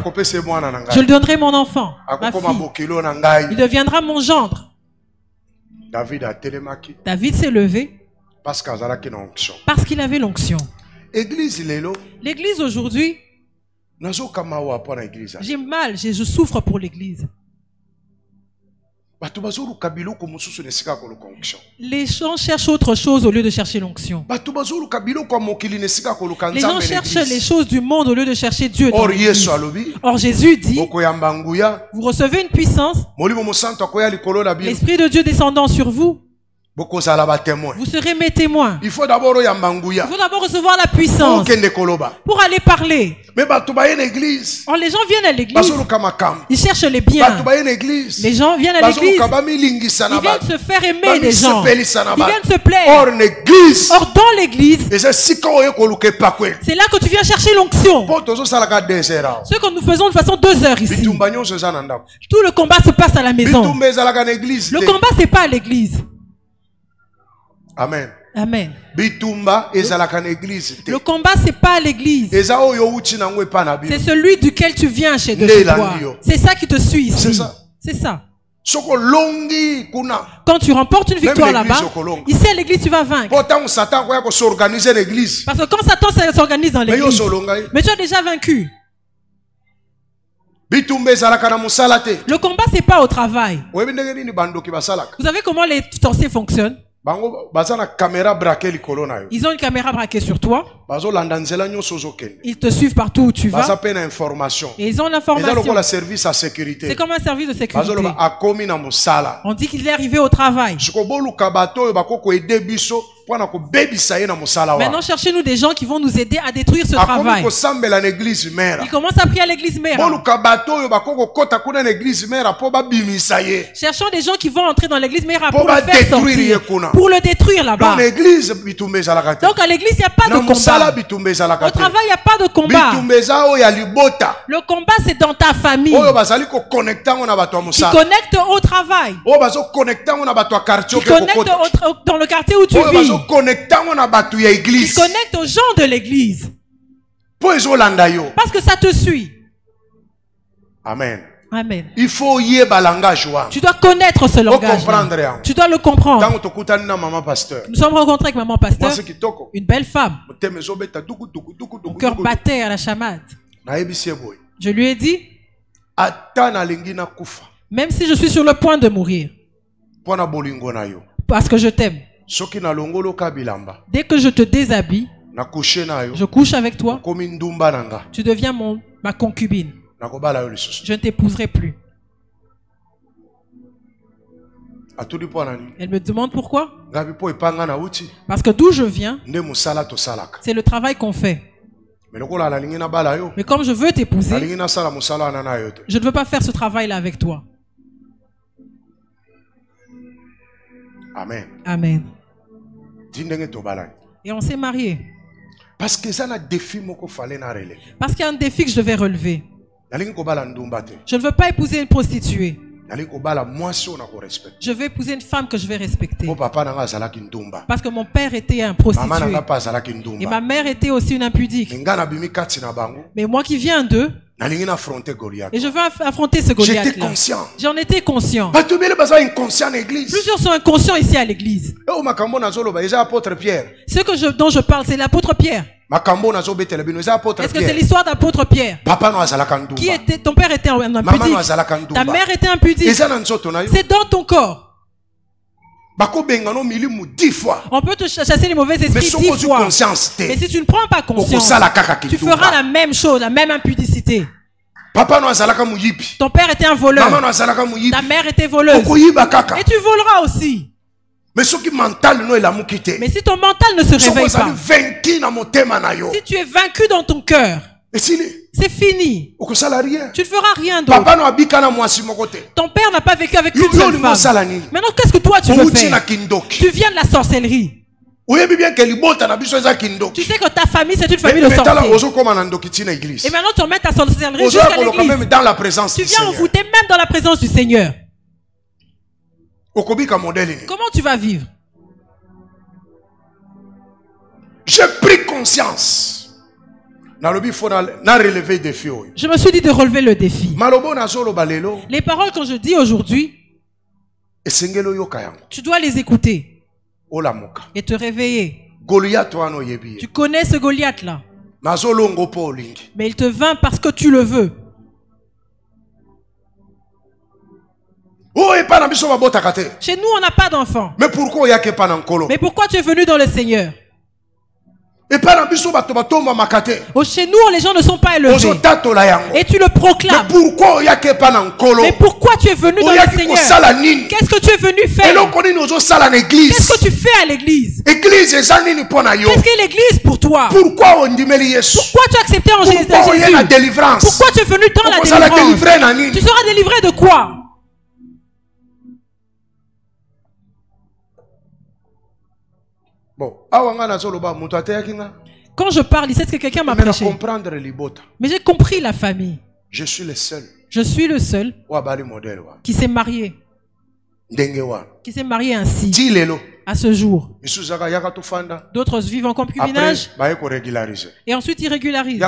Je lui donnerai mon enfant, ma fille. Il deviendra mon gendre. David s'est levé parce qu'il avait l'onction. L'église aujourd'hui, j'ai mal, je souffre pour l'église. Les gens cherchent autre chose au lieu de chercher l'onction. Les gens cherchent les choses du monde au lieu de chercher Dieu. Or Jésus dit, vous recevez une puissance, l'Esprit de Dieu descendant sur vous, vous serez mes témoins. Il faut d'abord recevoir la puissance pour aller parler. Or, les gens viennent à l'église, ils cherchent les biens. Les gens viennent à l'église, ils viennent se faire aimer des gens, ils viennent se plaire. Or dans l'église, c'est là que tu viens chercher l'onction. Ce que nous faisons de façon 2 heures ici, tout le combat se passe à la maison. Le combat c'est pas à l'église. Amen. Amen. Le combat c'est pas à l'église. C'est celui duquel tu viens chez toi. C'est ça qui te suit ici. C'est ça. Quand tu remportes une victoire là-bas, ici à l'église tu vas vaincre. Parce que quand Satan s'organise dans l'église, mais tu as déjà vaincu. Le combat c'est pas au travail. Vous savez comment les sorciers fonctionnent? Ils ont une caméra braquée sur toi. Ils te suivent partout où tu vas. Et ils ont l'information. C'est comme un service de sécurité. On dit qu'il est arrivé au travail. Maintenant, cherchez-nous des gens qui vont nous aider à détruire ce travail. Ils commencent à prier à l'église mère. Cherchons des gens qui vont entrer dans l'église mère pour le faire sortir, pour le détruire là-bas. Donc à l'église, il n'y a pas de combat. Au travail, il n'y a pas de combat. Le combat, c'est dans ta famille. Qui connecte au travail. Qui connecte dans le quartier où tu vis. Qui connecte aux gens de l'église. Parce que ça te suit. Amen. Amen. Il faut y langage. Tu dois connaître ce langage. Tu dois le comprendre. Nous sommes rencontrés avec maman pasteur, une belle femme. Mon cœur battait à la chamade. Je lui ai dit, même si je suis sur le point de mourir, parce que je t'aime, dès que je te déshabille, je couche avec toi, tu deviens ma concubine. Je ne t'épouserai plus. Elle me demande pourquoi. Parce que d'où je viens, c'est le travail qu'on fait. Mais comme je veux t'épouser, je ne veux pas faire ce travail-là avec toi. Amen. Amen. Et on s'est mariés. Parce qu'il y a un défi que je devais relever. Je ne veux pas épouser une prostituée. Je veux épouser une femme que je vais respecter. Parce que mon père était un prostitué. Et ma mère était aussi une impudique. Mais moi qui viens d'eux, et je veux affronter ce Goliath. J'étais conscient. J'en étais conscient. Plusieurs sont inconscients ici à l'église. Ce dont je parle, c'est l'apôtre Pierre. Est-ce que c'est l'histoire d'apôtre Pierre? Ton père était un impudique. Ta mère était impudique. C'est dans ton corps. On peut te chasser les mauvais esprits 10 fois. Mais si tu ne prends pas conscience, tu feras la même chose, la même impudicité. Ton père était un voleur. Ta mère était voleuse. Et tu voleras aussi. Mais si ton mental ne se réveille pas, si tu es vaincu dans ton cœur, c'est fini. Tu ne feras rien d'autre. Ton père n'a pas vécu avec une seule femme. Maintenant, qu'est-ce que toi tu veux faire? Tu viens de la sorcellerie. Tu sais que ta famille c'est une famille de sorciers. Et maintenant tu remets ta sorcellerie jusqu'à l'église. Tu viens envoûter même dans la présence du Seigneur. Comment tu vas vivre? J'ai pris conscience. Je me suis dit de relever le défi. Les paroles que je dis aujourd'hui, tu dois les écouter et te réveiller. Tu connais ce Goliath là, mais il te vint parce que tu le veux. Chez nous on n'a pas d'enfants. Mais pourquoi tu es venu dans le Seigneur? Chez nous, les gens ne sont pas élevés. Et tu le proclames. Mais pourquoi tu es venu dans le Seigneur? Qu'est-ce que tu es venu faire? Qu'est-ce que tu fais à l'église? Qu'est-ce qu'est l'église pour toi? Pourquoi tu as accepté en Jésus? Pourquoi tu es venu dans la délivrance? Tu seras délivré de quoi? Quand je parle, c'est ce que quelqu'un m'a prêché. Mais j'ai compris la famille. Je suis le seul. Je suis le seul qui s'est marié. Qui s'est marié ainsi. À ce jour. D'autres vivent en concubinage. Et ensuite ils régularisent.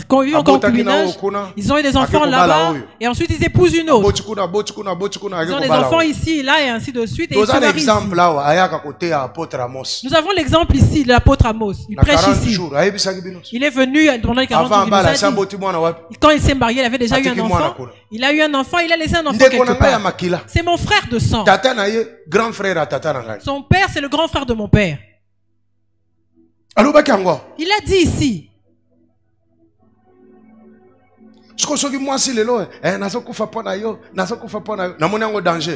Quand ils vivent en concubinage, ils ont eu des enfants là-bas. Et ensuite ils épousent une autre. Ils ont des enfants ici, là et ainsi de suite. Et ils se marient ici. Nous avons l'exemple ici de l'apôtre Amos. Il prêche ici. Il est venu pendant les 40 jours. Quand il s'est marié, il avait déjà eu un enfant. Il a eu un enfant, il a laissé un enfant quelque part. C'est mon frère de sang. Son père, c'est le grand frère de mon père. Il a dit ici.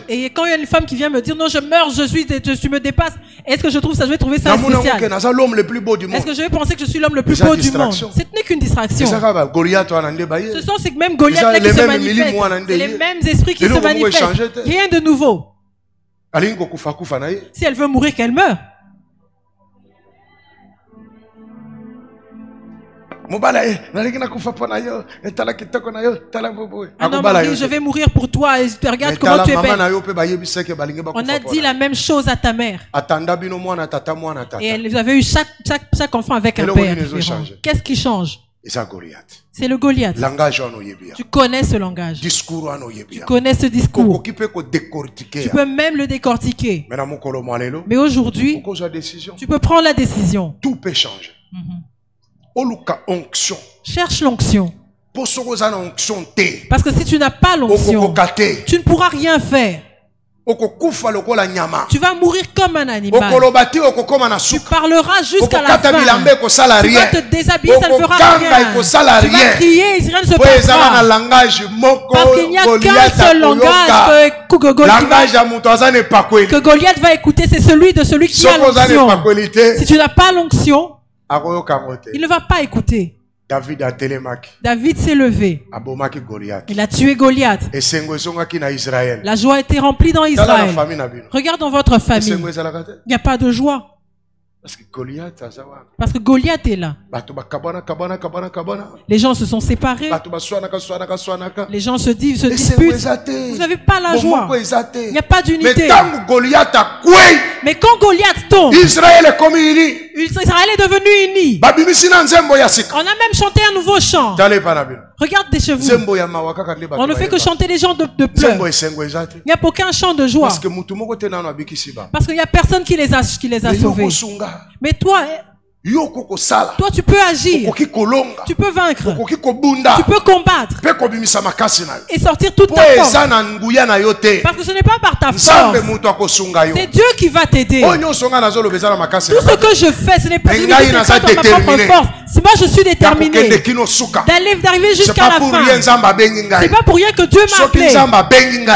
Et quand il y a une femme qui vient me dire non, je meurs, tu me dépasses, est-ce que je trouve ça, je vais trouver ça spécial? Est-ce que je vais penser que je suis l'homme le plus beau du monde? Ce n'est qu'une distraction. Ce sont ces mêmes Goliaths qui se manifestent. C'est les mêmes esprits qui se manifestent. Rien de nouveau. Si elle veut mourir, qu'elle meure. Un homme a dit, je vais mourir pour toi et regarde comment tu es belle. On a dit la même chose à ta mère. Et elle avait eu chaque enfant avec un père différent. Qu'est-ce qui change? C'est le Goliath. Tu connais ce langage. Tu connais ce discours. Tu peux même le décortiquer. Mais aujourd'hui, tu peux prendre la décision. Tout peut changer. Cherche l'onction. Parce que si tu n'as pas l'onction, tu ne pourras rien faire. Tu vas mourir comme un animal. Tu parleras jusqu'à la fin. Tu vas te déshabiller, ça ne fera rien. Tu vas crier, rien ne se passera. Parce qu'il n'y a qu'un seul langage que Goliath va écouter, c'est celui de celui qui a l'onction. Si tu n'as pas l'onction, il ne va pas écouter. David s'est levé. Il a tué Goliath. La joie a été remplie dans Israël. Regarde dans votre famille. Il n'y a pas de joie. Parce que Goliath est là. Les gens se sont séparés. Les gens se disputent. Vous n'avez pas la joie. Il n'y a pas d'unité. Mais quand Goliath tombe, Israël est devenu uni. On a même chanté un nouveau chant. Regardez chez vous. On ne fait que chanter les gens de pleurs. Il n'y a aucun chant de joie. Parce qu'il n'y a personne qui les a sauvés. Mais toi, Toi, tu peux agir. Tu peux vaincre. Tu peux combattre. Et sortir toute ta force. Parce que ce n'est pas par ta force. C'est Dieu qui va t'aider. Tout ce que je fais, ce n'est pas dans ma propre force. Si moi je suis déterminé d'arriver jusqu'à la fin, c'est pas pour rien que Dieu m'a appelé.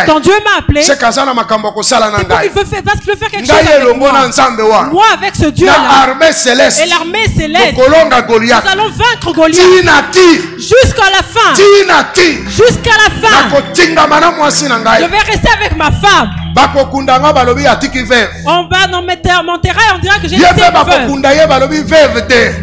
Quand Dieu m'a appelé, c'est parce qu'il veut faire quelque chose avec moi. Moi, avec ce Dieu-là et l'armée céleste, nous allons vaincre Goliath jusqu'à la fin. Jusqu'à la fin. Je vais rester avec ma femme. On va m'enterrer, on dira que j'ai été veuve.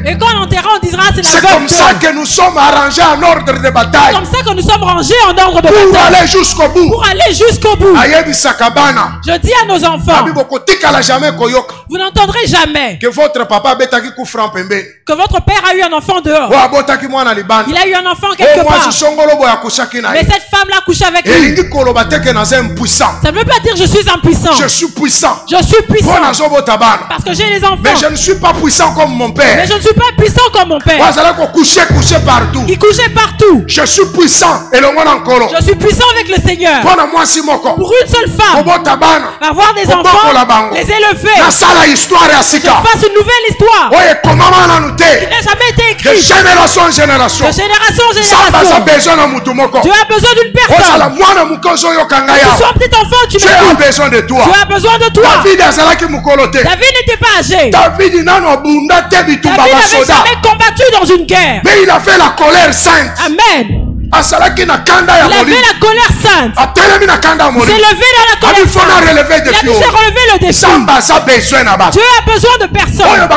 Et quand on enterrera, on dira c'est la veuve. C'est comme ça que nous sommes arrangés en ordre de bataille. C'est comme ça que nous sommes rangés en ordre de bataille. Pour aller jusqu'au bout. Pour aller jusqu'au bout. Je dis à nos enfants, vous n'entendrez jamais que votre papa que votre père a eu un enfant dehors. Il a eu un enfant quelque part. Mais cette femme l'a couché avec lui. Ça ne veut pas dire je suis impuissant. Je suis puissant. Je suis puissant. Parce que j'ai les enfants. Mais je ne suis pas puissant comme mon père. Mais je ne suis pas puissant comme mon père. Partout. Il couchait partout. Je suis puissant. Je suis puissant avec le Seigneur. Pour une seule femme. Avoir des enfants. Les élever. Je fasse une nouvelle histoire. Qui n'a jamais été écrite. De génération en génération. Dieu a besoin d'une personne. Tu sois un petit enfant, tu as besoin de toi. Tu as besoin de toi. David n'était pas âgé. David n'avait jamais combattu dans une guerre. Mais il a fait la colère sainte. Amen. Il avait la colère sainte. Il s'est levé dans la colère sainte. Il a dû se relever le défi. Dieu a besoin de personnes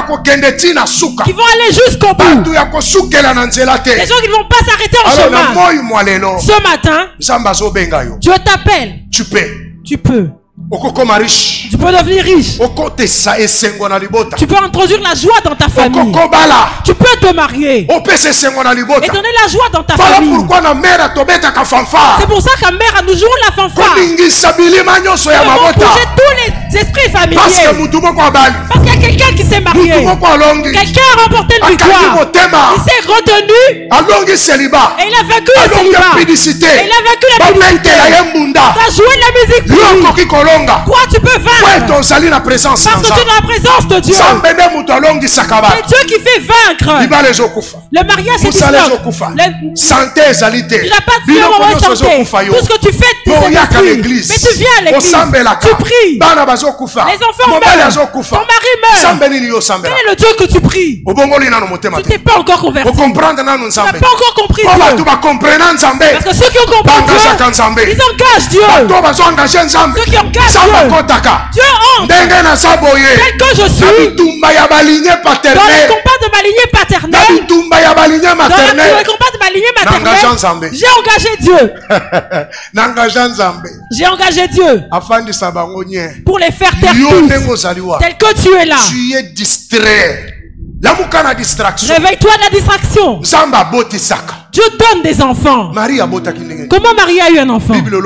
qui vont aller jusqu'au bout. Les gens qui ne vont pas s'arrêter en chemin. Ce matin, Dieu t'appelle. Tu peux. Tu peux devenir riche. Tu peux introduire la joie dans ta famille. Tu peux te marier et donner la joie dans ta famille. C'est pour ça qu'à mère nous jouons la fanfare. Pour bouger tous les esprits familiers. Parce qu'il y a quelqu'un qui s'est marié. Quelqu'un a remporté une victoire. Il s'est retenu. Et il a vaincu le célibat. Et il a vaincu la publicité. Tu as joué de la musique. Quoi tu peux vaincre? Parce que tu es dans la présence de Dieu. C'est Dieu qui fait vaincre. Le mariage est santé. Il n'a pas de mauvaise santé. Tout ce que tu fais, mais tu viens à l'église. Tu pries. Les enfants meurent. Ton mari meurt. Quel est le Dieu que tu pries? Tu t'es pas encore converti. Tu n'as pas encore compris Dieu. Parce que ceux qui ont compris Dieu, ils engagent Dieu. Ceux qui engagent Dieu entre. Tel que je suis dans le combat de ma lignée paternelle, dans le combat de ma lignée maternelle, j'ai engagé Dieu. J'ai engagé Dieu pour les faire taire tous. Tel que tu es là. Tu es distrait. Réveille-toi de la distraction. Dieu donne des enfants. Comment Marie a eu un enfant? La Bible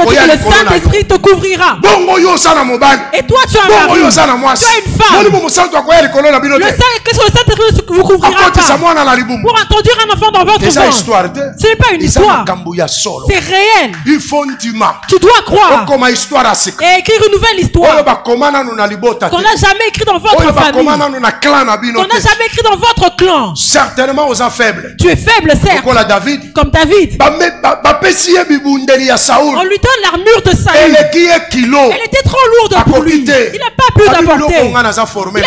dit que le Saint-Esprit te couvrira. Et toi tu as un mari. Tu as une femme. Le Saint-Esprit ne vous couvrira pas pour introduire un enfant dans votre ventre. Ce n'est pas une histoire. C'est réel. Tu dois croire et écrire une nouvelle histoire qu'on n'a jamais écrit dans votre famille, qu'on n'a jamais écrit dans votre clan. Certainement aux faibles. Tu es faible, certes. Comme David. On lui donne l'armure de Saül. Elle était trop lourde pour lui. Il n'a pas pu l'apporter. Il a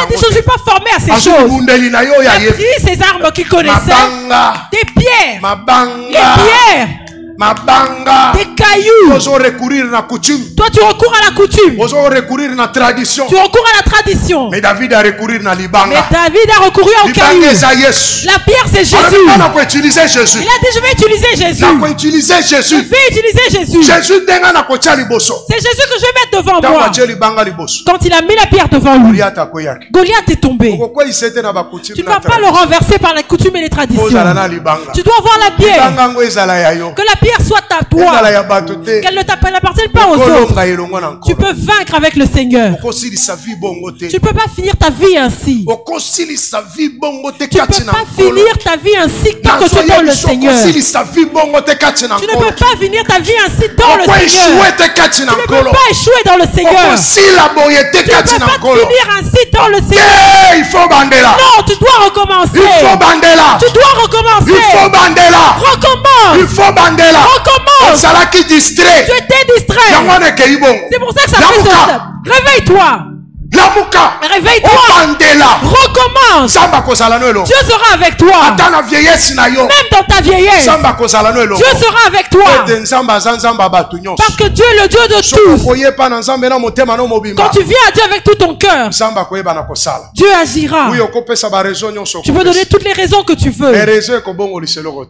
dit, je ne suis pas formé à ces choses. Il a pris ces armes qu'il connaissait. Des pierres. Les pierres. Des cailloux. Toi tu recours à la coutume. Tu recours à la tradition. Mais David a recouru au caillou. La pierre c'est Jésus. Il a dit je vais utiliser Jésus. Je vais utiliser Jésus. C'est Jésus que je vais mettre devant moi. Quand il a mis la pierre devant lui, Goliath est tombé. Tu ne vas pas le renverser par la coutume et les traditions. Tu dois avoir la pierre. Que la pierre prière soit à toi, qu'elle ne t'appartienne pas aux autres. Tu peux vaincre avec le Seigneur. Tu ne peux pas finir ta vie ainsi. Tu ne peux pas finir ta vie ainsi tant que tu es dans le Seigneur. Tu ne peux pas finir ta vie ainsi dans le Seigneur. Tu ne peux pas échouer dans le Seigneur. Tu ne peux pas finir ainsi dans le Seigneur. Non, tu dois recommencer. Tu dois recommencer. Recommence. Recommence. Tu étais distrait. C'est pour ça que ça fait ça. Réveille-toi. Réveille-toi. Recommence. Dieu sera avec toi. Même dans ta vieillesse. Dieu sera avec toi. Parce que Dieu est le Dieu de tous. Quand tu viens à Dieu avec tout ton cœur, Dieu agira. Tu peux donner toutes les raisons que tu veux.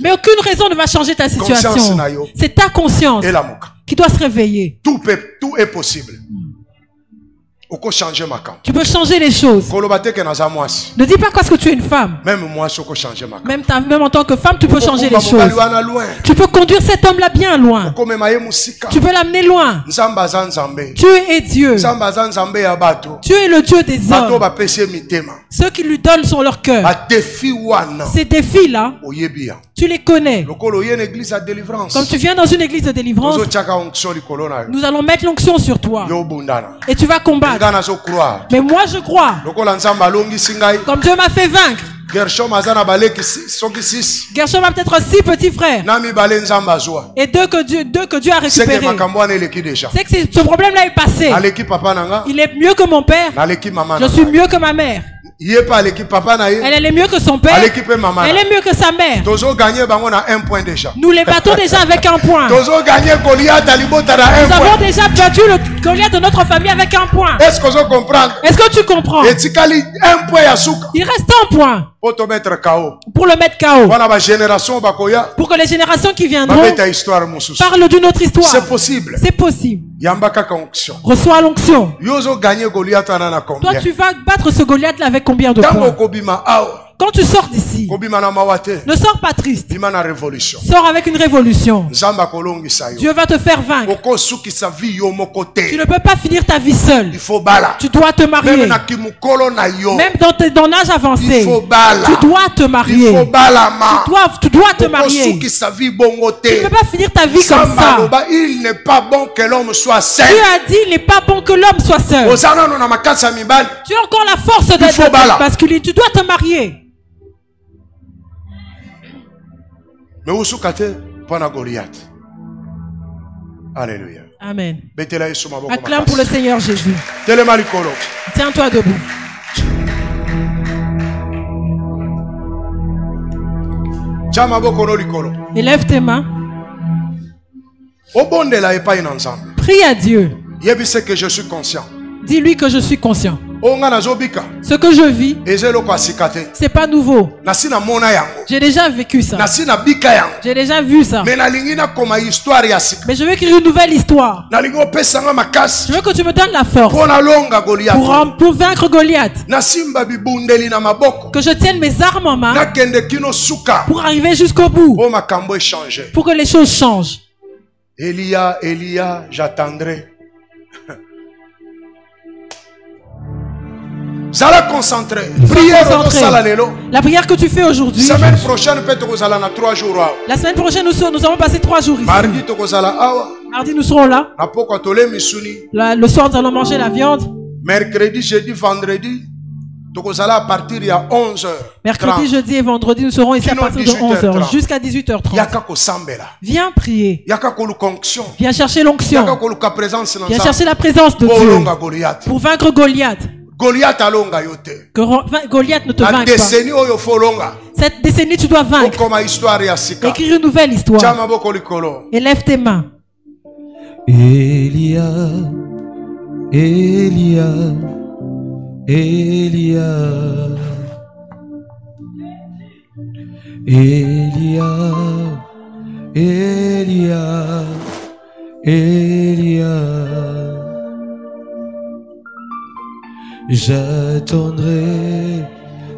Mais aucune raison ne va changer ta situation. C'est ta conscience qui doit se réveiller. Tout est possible. Tu peux changer les choses. Ne dis pas parce que tu es une femme. Même en tant que femme, tu peux changer les choses. Tu peux conduire cet homme-là bien loin. Tu peux l'amener loin. Dieu est Dieu. Dieu est le Dieu des hommes. Ceux qui lui donnent sur leur cœur. Ces défis-là, tu les connais. Comme tu viens dans une église de délivrance, nous allons mettre l'onction sur toi. Et tu vas combattre. Mais moi je crois. Comme Dieu m'a fait vaincre. Gershom a peut-être 6 petits frères. Et deux que Dieu a récupérés. C'est que ce problème-là est passé. Il est mieux que mon père. Je suis mieux que ma mère. Elle est mieux que son père. Elle est mieux que sa mère. Nous les battons déjà avec un point. Nous avons déjà battu le Goliath de notre famille avec un point. Est-ce que tu comprends? Il reste un point pour le mettre KO. Pour que les générations qui viendront parlent d'une autre histoire. C'est possible. C'est possible. Reçois l'onction. Toi tu vas battre ce Goliath là avec combien de points? Quand tu sors d'ici, ne sors pas triste. Sors avec une révolution. Dieu va te faire vaincre. Tu ne peux pas finir ta vie seule. Tu dois te marier. Même dans l'âge avancé, tu dois te marier. Tu dois te marier. Tu ne peux pas finir ta vie comme ça. Il n'est pas bon que l'homme soit seul. Dieu a dit il n'est pas bon que l'homme soit seul. Tu as encore la force d'être masculine. Tu dois te marier. Mais où est-ce Goliath? Alléluia. Amen. Acclame pour le Seigneur Jésus. Tiens-toi debout. Élève tes mains. Prie à Dieu. Que je suis conscient. Dis-lui que je suis conscient. Ce que je vis, c'est pas nouveau. J'ai déjà vécu ça. J'ai déjà vu ça. Mais je veux écrire une nouvelle histoire. Je veux que tu me donnes la force pour vaincre Goliath. Que je tienne mes armes en main pour arriver jusqu'au bout. Pour que les choses changent. Elia, j'attendrai. Concentré. La prière que tu fais aujourd'hui. La semaine prochaine, nous allons passer 3 jours ici. Mardi, nous serons là. Le soir, nous allons manger la viande. Mercredi, jeudi, vendredi, à partir de 11h. Mercredi, jeudi et vendredi, nous serons ici à partir de 11h jusqu'à 18h30. Viens prier. Viens chercher l'onction. Viens chercher la présence de Dieu pour vaincre Goliath. Goliath ne te vainque pas. Cette décennie, tu dois vaincre. Écrire une nouvelle histoire. Élève tes mains. Elia, Elia, Elia, Elia, Elia, Elia. J'attendrai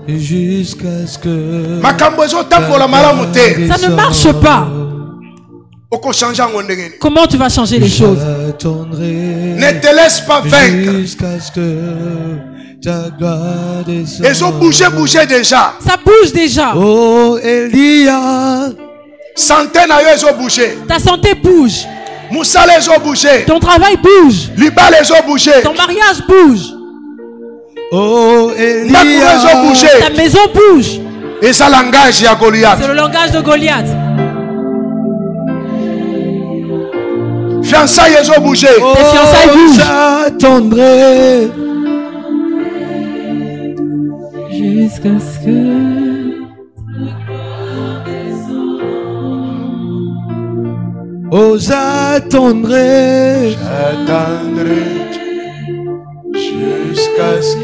jusqu'à ce que ça ne marche pas. Comment tu vas changer les choses? Ne te laisse pas vaincre. Ils ont bougé déjà. Ça bouge déjà. Oh Elia. Santé na yo ils ont bougé. Ta santé bouge. Moussa les ont bougé. Ton travail bouge. Liba les ont bougé. Ton mariage bouge. Oh Elia. Les ont bougé. Ta maison bouge. Et ça langage ya Goliath. C'est le langage de Goliath. Fiançailles ils ont bougé. Tes fiançailles bougent. J'attendrai jusqu'à ce que oh j'attendrai jusqu'à ce que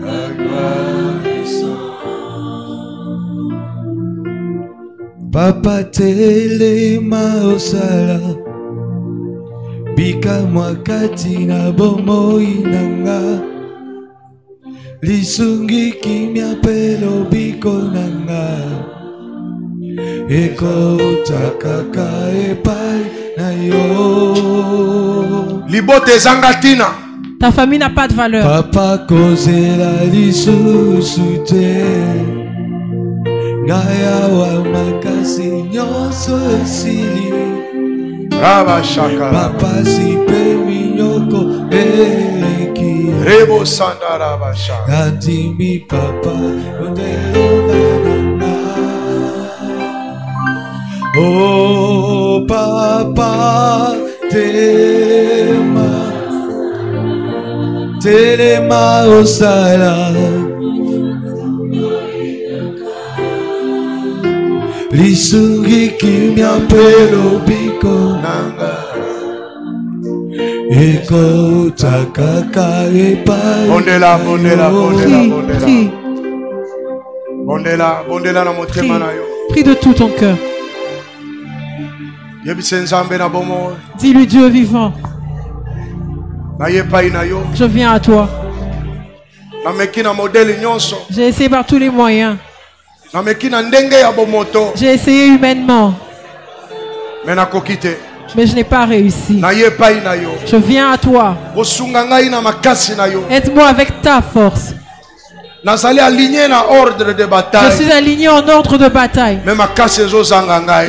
la gloire descende. Papa telema osala bika mwakati na bomoi nanga lisungi kimia pelo biko nanga eko takaka epai na yo libote zangatina. Ta famille n'a pas de valeur. Papa kozela lisusu te Gaya wa makasi nyonso esili Raba shaka Papa sipe minyoko eleki Rebo sanda raba shaka Antimi papa ondelonga Oh papa telema osala lisungi kimia pelo biko nanga eko takaka epai bondela bondela na motema na yo. Prie de tout ton cœur. Dis-lui Dieu vivant. Je viens à toi. J'ai essayé par tous les moyens. J'ai essayé humainement. Mais je n'ai pas réussi. Je viens à toi. Aide-moi avec ta force. Je suis aligné en ordre de bataille. Mais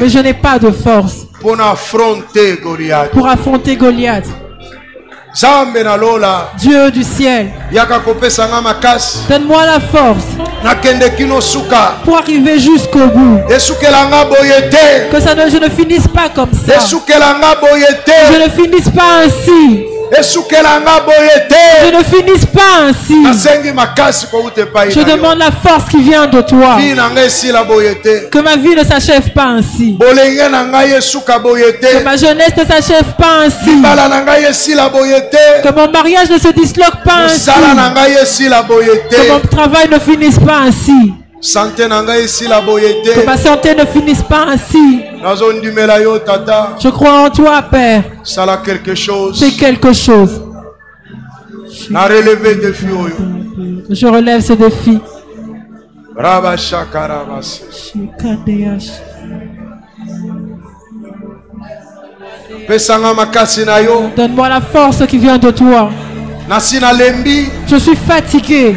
je n'ai pas de force pour affronter Goliath. Dieu du ciel, donne-moi la force pour arriver jusqu'au bout. Que je ne finisse pas comme ça. Je ne finisse pas ainsi. Je ne finisse pas ainsi. Je demande la force qui vient de toi. Que ma vie ne s'achève pas ainsi. Que ma jeunesse ne s'achève pas ainsi. Que mon mariage ne se disloque pas ainsi. Que mon travail ne finisse pas ainsi. Que ma santé ne finisse pas ainsi. Je crois en toi, Père. Fais quelque chose. Je relève ce défi. Donne-moi la force qui vient de toi. Je suis fatigué.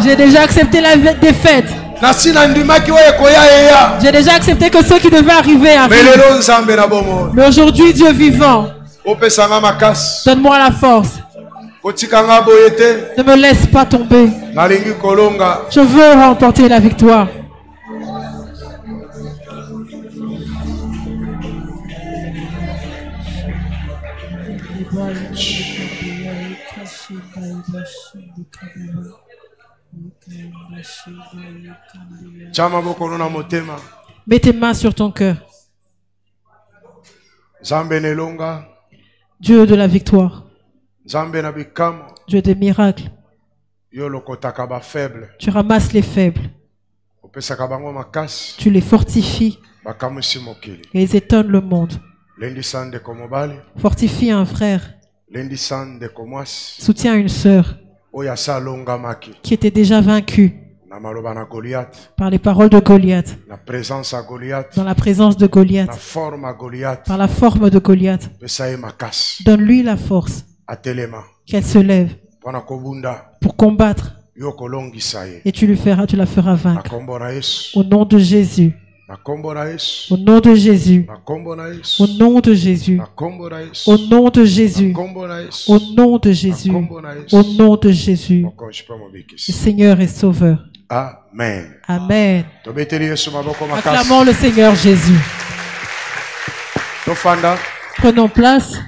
J'ai déjà accepté la défaite. J'ai déjà accepté que ceux qui devaient arriver arrivent. Mais aujourd'hui, Dieu vivant, donne-moi la force. Ne me laisse pas tomber. Je veux remporter la victoire. Mets tes mains sur ton cœur. Dieu de la victoire. Dieu des miracles. Tu ramasses les faibles. Tu les fortifies. Et ils étonnent le monde. Fortifie un frère. Soutiens une sœur qui était déjà vaincue. par les paroles de Goliath, dans la présence de Goliath, par la forme de Goliath. Donne-lui la force qu'elle se lève pour combattre, et tu la feras vaincre. Au nom de Jésus. Au nom de Jésus. Au nom de Jésus. Au nom de Jésus. Au nom de Jésus. Au nom de Jésus. Le Seigneur est sauveur. Amen. Amen. Acclamons le Seigneur Jésus. Prenons place.